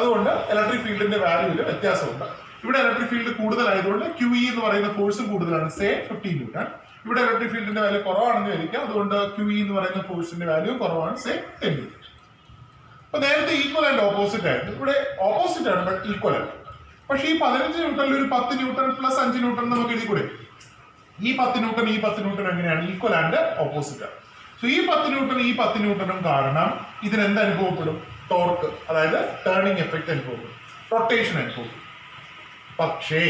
അതുകൊണ്ട് ഇലക്ട്രിക് ഫീൽഡിന്റെ വാല്യൂവിൽ വ്യത്യാസമുണ്ട്. ഇവിടെ ഇലക്ട്രിക് ഫീൽഡ് കൂടുതലായതുകൊണ്ട് QE എന്ന് പറയുന്ന ഫോഴ്സും കൂടുതലാണ്, സേ 15 ന്യൂട്ടൺ. ഇവിടെ ഇലക്ട്രിക് ഫീൽഡിന്റെ വാല്യൂ കുറവാണെന്ന് വിചാരിക്കാം. അതുകൊണ്ട് QE എന്ന് പറയുന്ന ഫോഴ്സിന്റെ വാല്യൂ കുറവാണ്, സേ 10 ന്യൂട്ടൺ. അപ്പൊ നേരത്തെ ഈക്വൽ ആൻഡ് ഓപ്പോസിറ്റ് ആയിരുന്നു. ഇവിടെ ഓപ്പോസിറ്റ് ആണ്, ബട്ട് ഈക്വൽ ആണ്. പക്ഷേ ഈ 15 ന്യൂട്ടണിൽ ഒരു 10 ന്യൂട്ടൺ പ്ലസ് 5 ന്യൂട്ടൺ നമുക്ക് എഴുതി കൂടെ? ഈ 10 ന്യൂട്ടൺ ഈ 10 ന്യൂട്ടൺ എങ്ങനെയാണ്? ഈക്വൽ ആൻഡ് ഓപ്പോസിറ്റ് ആണ്. സോ ഈ 10 ന്യൂട്ടൺ ഈ 10 ന്യൂട്ടണും കാരണം ഇതിന് എന്ത് അനുഭവപ്പെടും? ടോർക്ക്, അതായത് ടേണിംഗ് എഫക്ട് അനുഭവപ്പെടും, റൊട്ടേഷൻ അനുഭവപ്പെടും. പക്ഷേ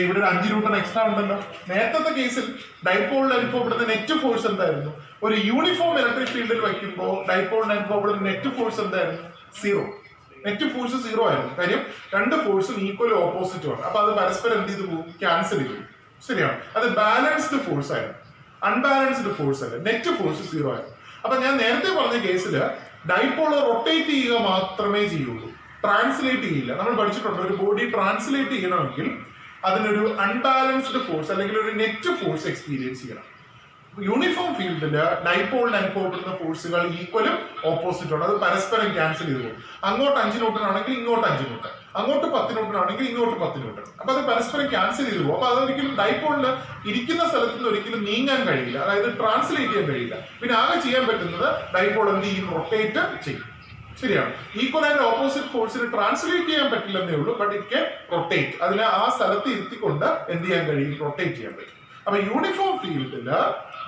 ഇവിടെ ഒരു 5 ന്യൂട്ടൺ എക്സ്ട്രാ ഉണ്ടല്ലോ. നേരത്തെ കേസിൽ ഡൈപോളിൽ അനുഭവപ്പെടുന്ന നെറ്റ് ഫോഴ്സ് എന്തായിരുന്നു? ഒരു യൂണിഫോം ഇലക്ട്രിക് ഫീൽഡിൽ വയ്ക്കുമ്പോൾ ഡൈപോളിന് അനുഭവപ്പെടുന്ന നെറ്റ് ഫോഴ്സ് എന്തായിരുന്നു? 0. നെറ്റ് ഫോഴ്സ് 0 ആയിരുന്നു. കാര്യം രണ്ട് ഫോഴ്സും ഈക്വലും ഓപ്പോസിറ്റും ആണ്. അപ്പൊ അത് പരസ്പരം എന്ത് ചെയ്തു പോകും? ക്യാൻസൽ ചെയ്തു പോകും. ശരിയാണ്. അത് ബാലൻസ്ഡ് ഫോഴ്സ് ആയിരുന്നു, അൺബാലൻസ്ഡ് ഫോഴ്സ് അല്ല. നെറ്റ് ഫോഴ്സ് 0 ആയിരുന്നു. അപ്പൊ ഞാൻ നേരത്തെ പറഞ്ഞ കേസിൽ ഡൈപോൾ റൊട്ടേറ്റ് ചെയ്യുക മാത്രമേ ചെയ്യുള്ളൂ, ട്രാൻസ്ലേറ്റ് ചെയ്യില്ല. നമ്മൾ പഠിച്ചിട്ടുണ്ട്, ഒരു ബോഡി ട്രാൻസ്ലേറ്റ് ചെയ്യണമെങ്കിൽ അതിനൊരു അൺബാലൻസ്ഡ് ഫോഴ്സ് അല്ലെങ്കിൽ ഒരു നെറ്റ് ഫോഴ്സ് എക്സ്പീരിയൻസ് ചെയ്യണം. യൂണിഫോം ഫീൽഡിൽ ഡൈപോളിന് അനുഭവപ്പെടുന്ന ഫോഴ്സുകൾ ഈക്വലും ഓപ്പോസിറ്റും ആണ്. അത് പരസ്പരം ക്യാൻസൽ ചെയ്തു പോകും. അങ്ങോട്ട് 5 ന്യൂട്ടൺ ആണെങ്കിൽ ഇങ്ങോട്ട് 5 ന്യൂട്ടൺ, അങ്ങോട്ട് 10 ന്യൂട്ടൺ ആണെങ്കിൽ ഇങ്ങോട്ട് 10 ന്യൂട്ടൺ. അപ്പൊ അത് പരസ്പരം ക്യാൻസൽ ചെയ്തു പോകും. അപ്പൊ അതൊരിക്കലും ഡൈപോളിന് ഇരിക്കുന്ന സ്ഥലത്ത് നിന്ന് ഒരിക്കലും നീങ്ങാൻ കഴിയില്ല, അതായത് ട്രാൻസ്ലേറ്റ് ചെയ്യാൻ കഴിയില്ല. പിന്നെ ആകെ ചെയ്യാൻ പറ്റുന്നത് ഡൈപോൾ എന്ത് ചെയ്യും? റൊട്ടേറ്റ് ചെയ്യും. ശരിയാണ്. ഈക്വൽ ആൻഡ് ഓപ്പോസിറ്റ് ഫോഴ്സിന് ട്രാൻസ്ലേറ്റ് ചെയ്യാൻ പറ്റില്ലെന്നേ ഉള്ളൂ, ബട്ട് ഇറ്റ് ക്യാൻ റൊട്ടേറ്റ്. അതിനെ ആ സ്ഥലത്ത് ഇരുത്തിക്കൊണ്ട് എന്ത് ചെയ്യാൻ കഴിയും? റൊട്ടേറ്റ് ചെയ്യാൻ പറ്റും. അപ്പൊ യൂണിഫോം ഫീൽഡില്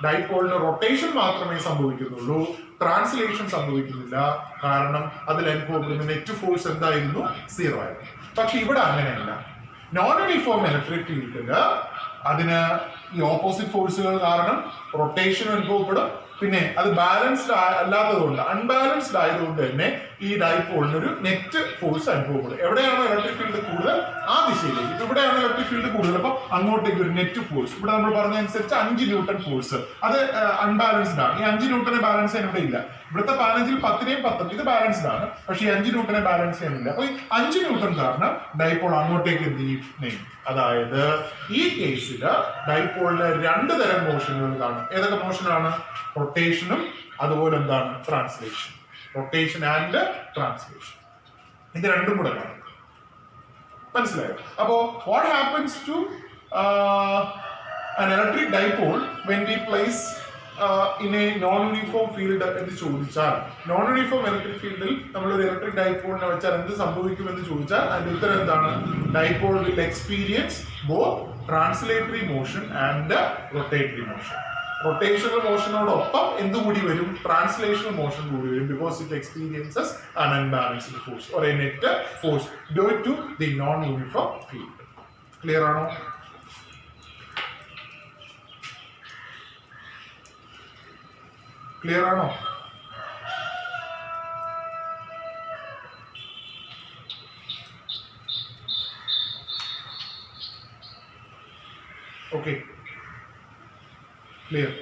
ഡൈപോളിന് റൊട്ടേഷൻ മാത്രമേ സംഭവിക്കുന്നുള്ളൂ, ട്രാൻസ്ലേഷൻ സംഭവിക്കുന്നില്ല. കാരണം അതിൽ അനുഭവപ്പെടുന്ന നെറ്റ് ഫോഴ്സ് എന്തായിരുന്നു? 0 ആയിരുന്നു. പക്ഷെ ഇവിടെ അങ്ങനെയല്ല. നോൺ യൂണിഫോം ഇലക്ട്രിക് ഫീൽഡില് അതിന് ഈ ഓപ്പോസിറ്റ് ഫോഴ്സുകൾ കാരണം റൊട്ടേഷൻ അനുഭവപ്പെടും. പിന്നെ അത് ബാലൻസ്ഡ് അല്ലാത്തതുകൊണ്ട്, അൺബാലൻസ്ഡ് ആയതുകൊണ്ട് തന്നെ ഈ ഡൈപോളിന് ഒരു നെറ്റ് ഫോഴ്സ് അനുഭവപ്പെടും. എവിടെയാണോ ഇലക്ട്രിക് ഫീൽഡ് കൂടുതൽ ആ ദിശയിലേക്ക്. ഇപ്പൊ ഇവിടെയാണ് ഇലക്ട്രിക് ഫീൽഡ് കൂടുതൽ, അപ്പൊ അങ്ങോട്ടേക്ക് ഒരു നെറ്റ് ഫോഴ്സ്. ഇവിടെ നമ്മൾ പറഞ്ഞതനുസരിച്ച് 5 ന്യൂട്ടൺ ഫോഴ്സ്, അത് അൺബാലൻസ്ഡ് ആണ്. ഈ 5 ന്യൂട്ടനെ ബാലൻസ് ചെയ്യാൻ ഇവിടെ ഇല്ല. ഇവിടുത്തെ 15-ൽ 10-നെയും 10-ഉം ഇത് ബാലൻസ്ഡ് ആണ്. പക്ഷേ ഈ 5 ന്യൂട്ടനെ ബാലൻസ് ചെയ്യാനില്ല. അപ്പൊ ഈ 5 ന്യൂട്ടൺ കാരണം ഡൈപോൾ അങ്ങോട്ടേക്ക് എന്ത് ചെയ്യും? അതായത് ഈ കേസിൽ ഡൈപോളിന് 2 തരം മോഷനുകൾ കാണും. ഏതൊക്കെ മോഷനാണ്? റൊട്ടേഷനും അതുപോലെ എന്താണ്? ട്രാൻസ്ലേഷൻ. റൊട്ടേഷൻ ആൻഡ് ട്രാൻസ്ലേഷൻ, ഇത് രണ്ടും കൂടെ കാണും. മനസ്സിലായോ? അപ്പോ what happens to an electric dipole when we place in a non-uniform field എന്ന് ചോദിച്ചാൽ, നോൺ യൂണിഫോം ഇലക്ട്രിക് ഫീൽഡിൽ നമ്മൾ ഒരു ഇലക്ട്രിക് ഡൈപോളിനെ വെച്ചാൽ എന്ത് സംഭവിക്കും എന്ന് ചോദിച്ചാൽ അതിന്റെ ഉത്തരം എന്താണ്? Dipole will experience both translatory motion and rotatory motion. Rotational മോഷനോടൊപ്പം എന്തുകൂടി വരും? ട്രാൻസ്ലേഷണൽ മോഷൻ കൂടി വരും. Because it experiences an unbalanced force or a net force due to the non-uniform field. Clear ആണോ? ക്ലിയർ ആണോ? Okay, clear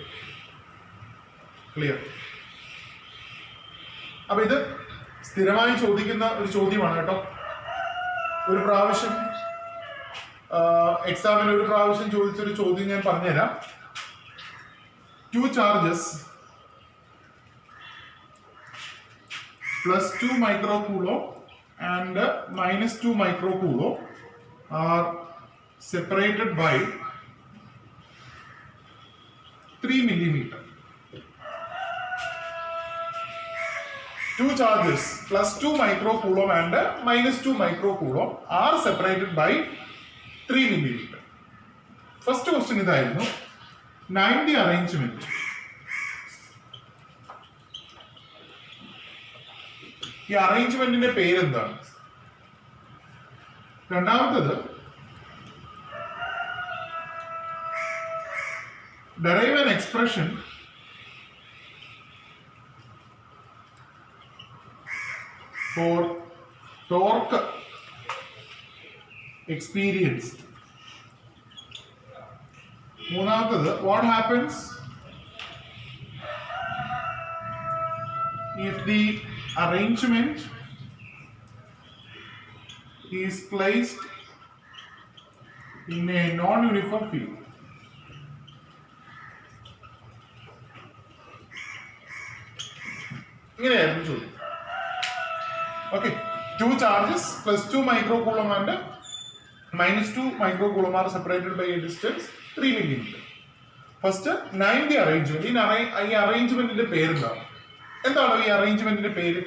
clear. അപ്പൊ ഇത് സ്ഥിരമായി ചോദിക്കുന്ന ഒരു ചോദ്യമാണ് കേട്ടോ. ഒരു പ്രാവശ്യം എക്സാമിന് ഒരു പ്രാവശ്യം ചോദിച്ചൊരു ചോദ്യം ഞാൻ പറഞ്ഞുതരാം. 2 charges +2 microcoulomb and -2 microcoulomb are separated by 3 millimeter. 2 charges +2 microcoulomb and -2 microcoulomb are separated by 3 millimeter. First question ഇതായിരുന്നു, 90 arrangement. ഈ അറേഞ്ച്മെന്റിന്റെ പേരെന്താണ്? രണ്ടാമത്തത്, derive an expression for torque experienced. മൂന്നാമത്തത്, what happens if the arrangement is placed in a non-uniform field. ഇങ്ങനെയായിരുന്നു ചോദ്യം. Okay, 2 charges plus 2 microcoulomb and minus 2 microcoulomb are separated by a distance 3 millimeter. First, name the arrangement. ഈ അറേഞ്ച്മെന്റിന്റെ പേരെന്താണ്? എന്താണ് ഈ അറേഞ്ച്മെന്റിന്റെ പേര്?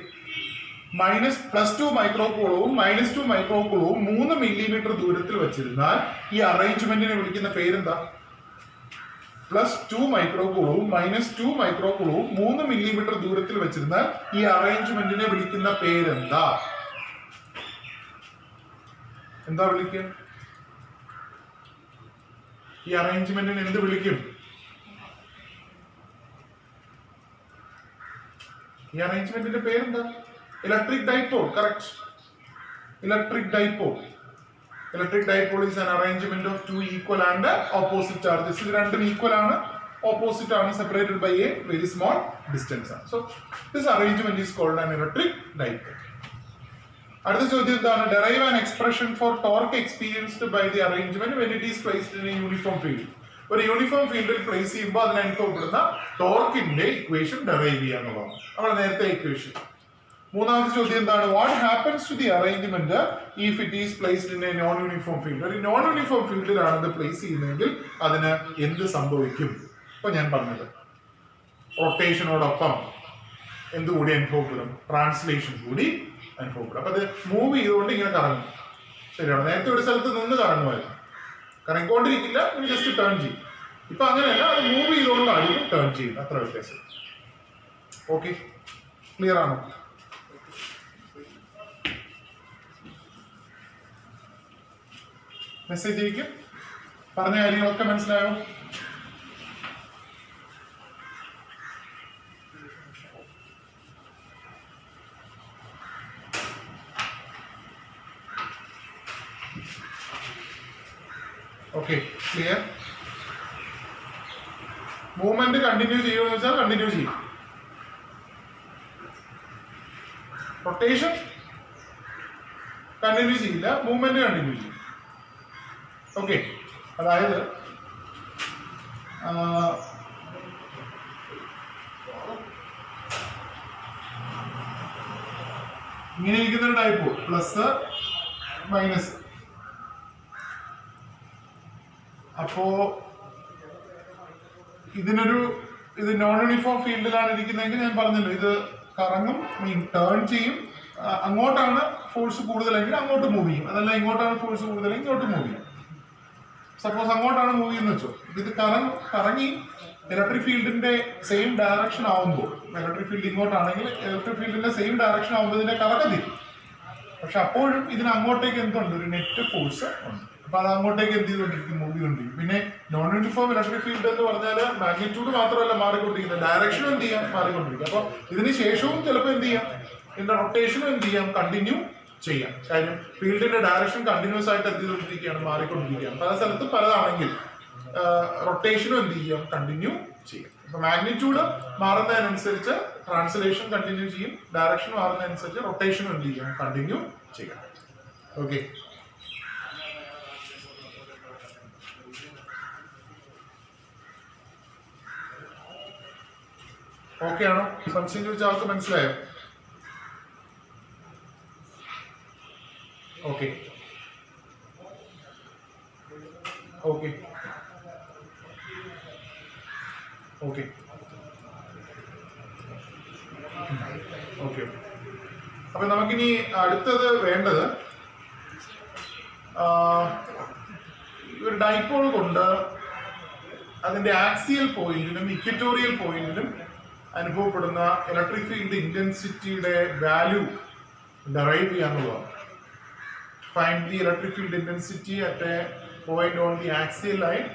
-+2 മൈക്രോകൂളവും -2 മൈക്രോകൂളവും 3 millimetre ദൂരത്തിൽ വെച്ചിരുന്നാൽ ഈ അറേഞ്ച്മെന്റിനെ വിളിക്കുന്ന പേരെന്താ? +2 മൈക്രോകൂളവും -2 മൈക്രോകൂളവും 3 മില്ലിമീറ്റർ ദൂരത്തിൽ വെച്ചിരുന്നാൽ ഈ അറേഞ്ച്മെന്റിനെ വിളിക്കുന്ന പേരെന്താ? എന്താ വിളിക്കുക? ഈ അറേഞ്ച്മെന്റിനെ എന്ത് വിളിക്കും? ഈ അറേഞ്ച്മെന്റിന്റെ പേരെന്താ? Electric dipole, correct. Electric dipole. Electric dipole is an arrangement of two equal and opposite charges. ഇത് രണ്ടും equal ആണ്, opposite ആണ്, separated by a very small distance. So this arrangement is called an electric dipole. അടുത്ത ചോദ്യം എന്താണ്? Derive an expression for torque experienced by the arrangement when it is placed in a uniform field. ഒരു uniform ഫീൽഡിൽ place ചെയ്യുമ്പോൾ അതിനനുഭവപ്പെടുന്ന ടോർക്കിന്റെ equation derive ചെയ്യുക എന്നുള്ളതാണ് നമ്മുടെ നേരത്തെ ഇക്വേഷൻ. മൂന്നാമത്തെ ചോദ്യം എന്താണ്? What happens to the arrangement if it is placed in a non uniform field. ഒരു നോൺ യൂണിഫോം ഫീൽഡിലാണ് ഇത് പ്ലേസ് ചെയ്യുന്നതെങ്കിൽ അതിന് എന്ത് സംഭവിക്കും? ഇപ്പൊ ഞാൻ പറഞ്ഞത് റൊട്ടേഷനോടൊപ്പം എന്തുകൂടി അനുഭവപ്പെടും? ട്രാൻസ്ലേഷൻ കൂടി അനുഭവപ്പെടും. അപ്പൊ അത് മൂവ് ചെയ്തുകൊണ്ട് ഇങ്ങനെ കറങ്ങും. ശരിയാണ്. നേരത്തെ ഒരു സ്ഥലത്ത് നിന്ന് കറങ്ങുമായിരുന്നു, കറങ്ങിക്കൊണ്ടിരിക്കില്ല, ജസ്റ്റ് ടേൺ ചെയ്യും. ഇപ്പൊ അങ്ങനെയല്ല, അത് മൂവ് ചെയ്തുകൊണ്ടായിരിക്കും ടേൺ ചെയ്യുന്നത്. അത്ര വ്യത്യാസം. ഓക്കെ, ക്ലിയർ ആണോ? മെസ്സേജ് അയക്കും. പറഞ്ഞ കാര്യങ്ങളൊക്കെ മനസ്സിലായോ? Okay, clear. മൂവ്മെന്റ് കണ്ടിന്യൂ ചെയ്യുമെന്ന് വെച്ചാൽ കണ്ടിന്യൂ ചെയ്യും. റൊട്ടേഷൻ കണ്ടിന്യൂ ചെയ്യില്ല, മൂവ്മെന്റ് കണ്ടിന്യൂ ചെയ്യും. ഓക്കെ, അതായത് ഇങ്ങനെ ഇരിക്കുന്ന ഡൈപോൾ പ്ലസ് മൈനസ്. അപ്പോ ഇത് നോൺ യൂണിഫോം ഫീൽഡിലാണ് ഇരിക്കുന്നതെങ്കിൽ ഞാൻ പറഞ്ഞല്ലോ, ഇത് കറങ്ങും, ടേൺ ചെയ്യും. അങ്ങോട്ടാണ് ഫോഴ്സ് കൂടുതലെങ്കിൽ അങ്ങോട്ട് മൂവ് ചെയ്യും, അതല്ല ഇങ്ങോട്ടാണ് ഫോഴ്സ് കൂടുതലെങ്കിൽ ഇങ്ങോട്ട് മൂവ് ചെയ്യും. സപ്പോസ് അങ്ങോട്ടാണ് മൂവ് ചെയ്യുന്ന വെച്ചോ, ഇത് കറങ്ങി ഇലക്ട്രിക് ഫീൽഡിന്റെ സെയിം ഡയറക്ഷൻ ആവുമ്പോൾ, ഇലക്ട്രിക് ഫീൽഡ് ഇങ്ങോട്ടാണെങ്കിൽ ഇലക്ട്രിക് ഫീൽഡിന്റെ സെയിം ഡയറക്ഷൻ ആവുമ്പോൾ ഇതിന്റെ കറക്കത്തില്ല. പക്ഷെ അപ്പോഴും ഇതിന് അങ്ങോട്ടേക്ക് എന്തുണ്ട്? ഒരു നെറ്റ് ഫോഴ്സ് ഉണ്ട്. അപ്പൊ അത് അങ്ങോട്ടേക്ക് എന്ത് ചെയ്തുകൊണ്ടിരിക്കും? മൂവ് ചെയ്തുകൊണ്ടിരിക്കും. പിന്നെ നോൺ യൂണിഫോം ഇലക്ട്രിക് ഫീൽഡ് എന്ന് പറഞ്ഞാൽ മാഗ്നിറ്റ്യൂഡ് മാത്രമല്ല മാറിക്കൊണ്ടിരിക്കുന്നത്, ഡയറക്ഷനും എന്ത് ചെയ്യാം? മാറിക്കൊണ്ടിരിക്കും. അപ്പൊ ഇതിന് ശേഷവും ചിലപ്പോൾ എന്ത് ചെയ്യാം? ഇതിന്റെ റൊട്ടേഷനും എന്ത് ചെയ്യാം? കണ്ടിന്യൂ ചെയ്യാം. കാര്യം ഫീൽഡിന്റെ ഡയറക്ഷൻ കണ്ടിന്യൂസ് ആയിട്ട് എന്ത് ചെയ്തുകൊണ്ടിരിക്കുകയാണ്? മാറിക്കൊണ്ടിരിക്കുകയാണ്. പല സ്ഥലത്തും പലതാണെങ്കിൽ റൊട്ടേഷനും എന്ത് ചെയ്യാം? കണ്ടിന്യൂ ചെയ്യാം. അപ്പൊ മാഗ്നിറ്റ്യൂഡ് മാറുന്നതിനനുസരിച്ച് ട്രാൻസ്ലേഷൻ കണ്ടിന്യൂ ചെയ്യും, ഡയറക്ഷൻ മാറുന്നതനുസരിച്ച് റൊട്ടേഷനും എന്ത് ചെയ്യാം? കണ്ടിന്യൂ ചെയ്യാം. ഓക്കെ, ഓക്കെ ആണോ? സംശയം ചോദിച്ച ആൾക്ക് മനസ്സിലായോ? Okay, okay, okay, okay. അപ്പൊ നമുക്കിനി അടുത്തത് വേണ്ടത് ഒരു ഡൈപോൾ കൊണ്ട് അതിന്റെ ആക്സിയൽ പോയിന്റിലും ഇക്വറ്റോറിയൽ പോയിന്റിലും അനുഭവപ്പെടുന്ന ഇലക്ട്രിക് ഫീൽഡ് ഇന്റൻസിറ്റിയുടെ വാല്യൂ ഡെറൈവ് ചെയ്യാന്നുള്ളതാണ്. Find the electric field intensity at a point on the axial line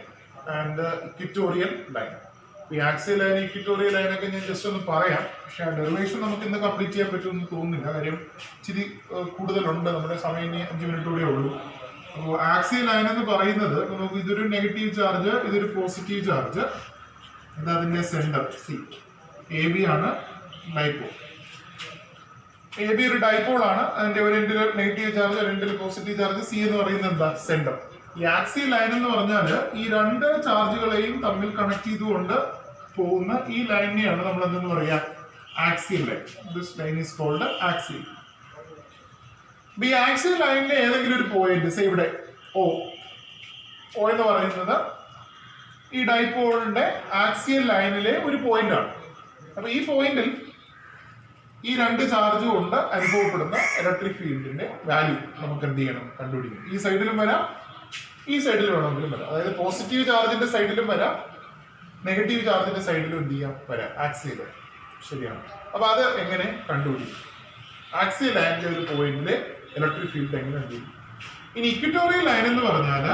and the equatorial line. ഈ ആക്സിയൽ ലൈൻ ഇക്വറ്റോറിയൽ ലൈനൊക്കെ ഞാൻ ജസ്റ്റ് ഒന്ന് പറയാം, പക്ഷെ ആ ഡെറിവേഷൻ നമുക്ക് ഇന്ന് കംപ്ലീറ്റ് ചെയ്യാൻ പറ്റുമെന്ന് തോന്നുന്നില്ല. കാര്യം ഇച്ചിരി കൂടുതലുണ്ട്, നമ്മുടെ സമയം ഇനി 5 മിനിറ്റ് കൂടെ ഉള്ളൂ. അപ്പോൾ ആക്സിയൽ ലൈൻ എന്ന് പറയുന്നത് നമുക്ക് ഇതൊരു നെഗറ്റീവ് ചാർജ്, ഇതൊരു പോസിറ്റീവ് ചാർജ്, ഇത് അതിന്റെ സെന്റർ സി, എ ബി ആണ് ഡൈപോൾ. എ ബി ഒരു ഡൈപോൾ ആണ്. അതിന്റെ ഒരു എൻഡിൽ നെഗറ്റീവ് ചാർജ്, ഒരു എൻഡിൽ പോസിറ്റീവ് ചാർജ്. സി എന്ന് പറയുന്നത് എന്താ? സെന്റർ. ഈ ആക്സിയൽ ലൈൻ എന്ന് പറഞ്ഞാൽ ഈ രണ്ട് ചാർജുകളെയും തമ്മിൽ കണക്ട് ചെയ്തുകൊണ്ട് പോകുന്ന ഈ ലൈനിനെയാണ് നമ്മൾ എന്തെന്ന് പറയാ? Axial line. This line is called axial. ഈ ആക്സിയൽ ലൈനിലെ ഏതെങ്കിലും ഒരു പോയിന്റ് ഇവിടെ ഓ എന്ന് പറയുന്നത് ഈ ഡൈപോളിന്റെ ആക്സിയൽ ലൈനിലെ ഒരു പോയിന്റ് ആണ്. അപ്പൊ ഈ പോയിന്റിൽ ഈ രണ്ട് ചാർജ് കൊണ്ട് അനുഭവപ്പെടുന്ന ഇലക്ട്രിക് ഫീൽഡിന്റെ വാല്യൂ നമുക്ക് എന്ത് ചെയ്യണം? കണ്ടുപിടിക്കണം. ഈ സൈഡിലും വരാം, ഈ സൈഡിൽ വേണമെങ്കിലും വരാം. അതായത് പോസിറ്റീവ് ചാർജിന്റെ സൈഡിലും വരാം, നെഗറ്റീവ് ചാർജിന്റെ സൈഡിലും എന്ത് ചെയ്യാം? വരാം. ആക്സിയൽ. ശരിയാണ്. അപ്പൊ അത് എങ്ങനെ കണ്ടുപിടിക്കും? ആക്സിയൽ ലൈനിലെ ഒരു പോയിന്റിലെ ഇലക്ട്രിക് ഫീൽഡ് എങ്ങനെ എന്ത് ചെയ്യും? ഇനി ഇക്വറ്റോറിയൽ ലൈൻ എന്ന് പറഞ്ഞാൽ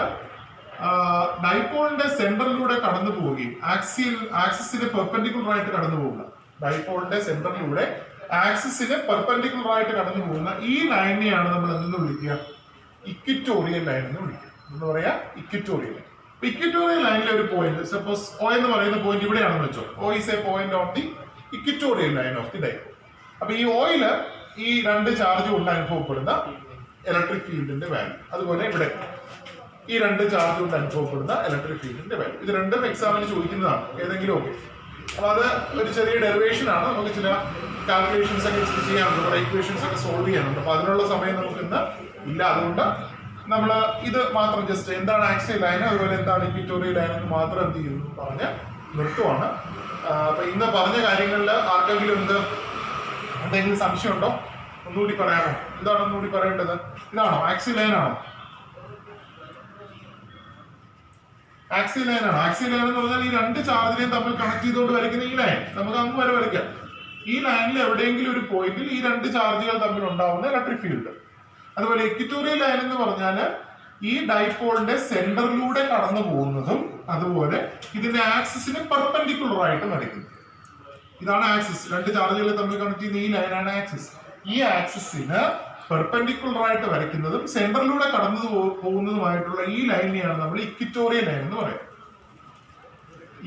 ഡൈപോളിന്റെ സെന്ററിലൂടെ കടന്നു പോവുകയും ആക്സിസിന് പെർപെൻഡിക്കുലർ ആയിട്ട് കടന്നു പോകുക. ഡൈപോളിന്റെ സെന്ററിലൂടെ ആക്സിസിന് പെർപെൻഡിക്കുലർ ആയിട്ട് കടന്നു പോകുന്ന ഈ ലൈനിനെയാണ് നമ്മൾ എന്തെന്ന് വിളിക്കുക? ഇക്വറ്റോറിയൽ ലൈൻ എന്ന് വിളിക്കുക. എന്ന് പറയാ ഇക്വറ്റോറിയൽ ലൈൻ. ഇക്വറ്റോറിയൽ ലൈനിലെ ഒരു പോയിന്റ്, സപ്പോസ് ഒ എന്ന് പറയുന്ന പോയിന്റ് ഇവിടെയാണെന്ന് വെച്ചോ. O is A point of the equatorial line of the dipole. അപ്പൊ ഈ ഓയില് ഈ രണ്ട് ചാർജ് കൊണ്ട് അനുഭവപ്പെടുന്ന ഇലക്ട്രിക് ഫീൽഡിന്റെ വാല്യൂ. അതുപോലെ ഇവിടെ ഈ രണ്ട് ചാർജ് കൊണ്ട് അനുഭവപ്പെടുന്ന ഇലക്ട്രിക് ഫീൽഡിന്റെ വാല്യൂ. ഇത് രണ്ടും എക്സാമിന് ചോദിക്കുന്നതാണ് ഏതെങ്കിലും ഒക്കെ. അപ്പൊ അത് ഒരു ചെറിയ ഡെറിവേഷൻ ആണ്. നമുക്ക് ചില കാൽക്കുലേഷൻസ് ഒക്കെ ചെയ്യാനുണ്ട്, കുറെ ഇക്വേഷൻസ് ഒക്കെ സോൾവ് ചെയ്യാനുണ്ട്. അപ്പൊ അതിനുള്ള സമയം നമുക്ക് ഇന്ന് ഇല്ല. അതുകൊണ്ട് നമ്മൾ ഇത് മാത്രം ജസ്റ്റ് എന്താണ് ആക്സിയൽ ലൈൻ, അതുപോലെ എന്താണ് ഇക്വറ്റോറിയൽ ലൈൻ എന്ന് മാത്രം എന്ത് ചെയ്യുന്നു പറഞ്ഞ് നിർത്തുവാണ്. അപ്പൊ ഇന്ന് പറഞ്ഞ കാര്യങ്ങളിൽ ആർക്കെങ്കിലും എന്തെങ്കിലും സംശയമുണ്ടോ? ഒന്നുകൂടി പറയാമോ? എന്താണ് ഒന്നുകൂടി പറയേണ്ടത്? ഇതാണോ ആക്സിയൽ ലൈൻ? ആണോ ആക്സിയൽ ലൈൻ ആണ്? ആക്സിയൽ ലൈൻ എന്ന് പറഞ്ഞാൽ ഈ രണ്ട് ചാർജിനെയും തമ്മിൽ കണക്ട് ചെയ്തുകൊണ്ട് വരയ്ക്കുന്ന ഈ ലൈൻ. നമുക്ക് അങ്ങ് വരെ വരയ്ക്കാം. ഈ ലൈനിൽ എവിടെയെങ്കിലും ഒരു പോയിന്റിൽ ഈ രണ്ട് ചാർജുകൾ തമ്മിൽ ഉണ്ടാവുന്ന ഇലക്ട്രിക് ഫീൽഡ്. അതുപോലെ ഇക്വറ്റോറിയൽ ലൈൻ എന്ന് പറഞ്ഞാൽ ഈ ഡൈപോളിന്റെ സെന്ററിലൂടെ കടന്നു പോകുന്നതും അതുപോലെ ഇതിന്റെ ആക്സിസിന് പെർപെൻഡിക്കുലർ ആയിട്ട് വരയ്ക്കുന്നത്. ഇതാണ് ആക്സിസ്. രണ്ട് ചാർജുകൾ തമ്മിൽ കണക്ട് ചെയ്യുന്ന ഈ ലൈനാണ് ആക്സിസ്. ഈ ആക്സിസിന് പെർപെൻഡിക്കുലർ ആയിട്ട് വരയ്ക്കുന്നതും സെന്ററിലൂടെ കടന്നു പോകുന്നതുമായിട്ടുള്ള ഈ ലൈനിനെയാണ് നമ്മൾ ഇക്വറ്റോറിയൽ ലൈൻ എന്ന് പറയുന്നത്.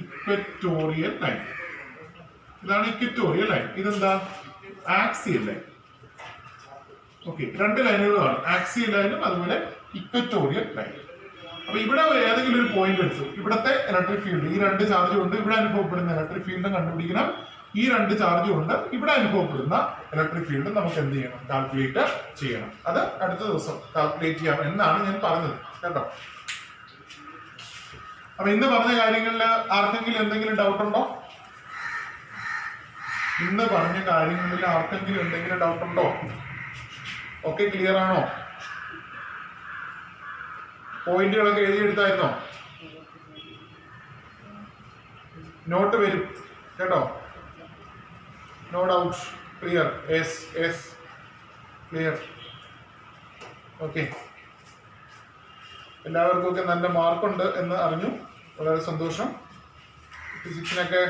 Equatorial line. ഇതാണ് ഇക്വറ്റോറിയൽ ലൈൻ. ഇതെന്താ? Axial line. ഓക്കെ, രണ്ട് ലൈനുകളാണ്, ആക്സിയൽ ലൈനും അതുപോലെ ഇക്വറ്റോറിയൽ ലൈൻ. അപ്പൊ ഇവിടെ ഏതെങ്കിലും ഒരു പോയിന്റ് എടുത്തു, ഇവിടത്തെ ഇലക്ട്രിക് ഫീൽഡ്, ഈ രണ്ട് ചാർജ് കൊണ്ട് ഇവിടെ അനുഭവപ്പെടുന്ന ഇലക്ട്രിക് ഫീൽഡും കണ്ടുപിടിക്കണം. ഈ രണ്ട് ചാർജ് കൊണ്ട് ഇവിടെ അനുഭവപ്പെടുന്ന ഇലക്ട്രിക് ഫീൽഡ് നമുക്ക് എന്ത് ചെയ്യണം? കാൽക്കുലേറ്റ് ചെയ്യണം. അത് അടുത്ത ദിവസം കാൽക്കുലേറ്റ് ചെയ്യാം എന്നാണ് ഞാൻ പറഞ്ഞത് കേട്ടോ. അപ്പൊ ഇന്ന് പറഞ്ഞ കാര്യങ്ങളിൽ ആർക്കെങ്കിലും എന്തെങ്കിലും ഡൗട്ട് ഉണ്ടോ? ഇന്ന് പറഞ്ഞ കാര്യങ്ങളിൽ ആർക്കെങ്കിലും എന്തെങ്കിലും ഡൗട്ട് ഉണ്ടോ? ഓക്കെ, ക്ലിയർ ആണോ? പോയിന്റുകളൊക്കെ എഴുതിയെടുത്തായിരുന്നോ? നോട്ട് വരും കേട്ടോ. No doubt. Clear? Yes yes, clear. Okay, എല്ലാവർക്കും ഒക്കെ നല്ല മാർക്കുണ്ട് എന്ന് അറിഞ്ഞു. വളരെ സന്തോഷം. ഫിസിക്സിനൊക്കെ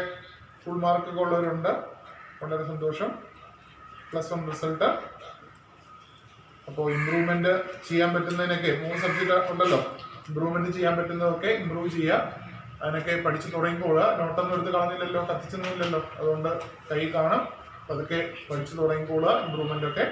ഫുൾ മാർക്കൊക്കെ ഉള്ളവരുണ്ട്. വളരെ സന്തോഷം. +1 റിസൾട്ട്. അപ്പോൾ ഇമ്പ്രൂവ്മെന്റ് ചെയ്യാൻ പറ്റുന്നതിനൊക്കെ 3 സബ്ജക്റ്റ് ഉണ്ടല്ലോ. ഇമ്പ്രൂവ്മെന്റ് ചെയ്യാൻ പറ്റുന്നതൊക്കെ ഇമ്പ്രൂവ് ചെയ്യുക. അതിനൊക്കെ പഠിച്ചു തുടങ്ങിക്കോളുക. നോട്ടൊന്നും എടുത്ത് കളഞ്ഞില്ലല്ലോ, കത്തിച്ചൊന്നുമില്ലല്ലോ. അതുകൊണ്ട് കൈ കാണും. അതൊക്കെ പഠിച്ചു തുടങ്ങിക്കോളുക. ഇമ്പ്രൂവ്മെന്റ് ഒക്കെ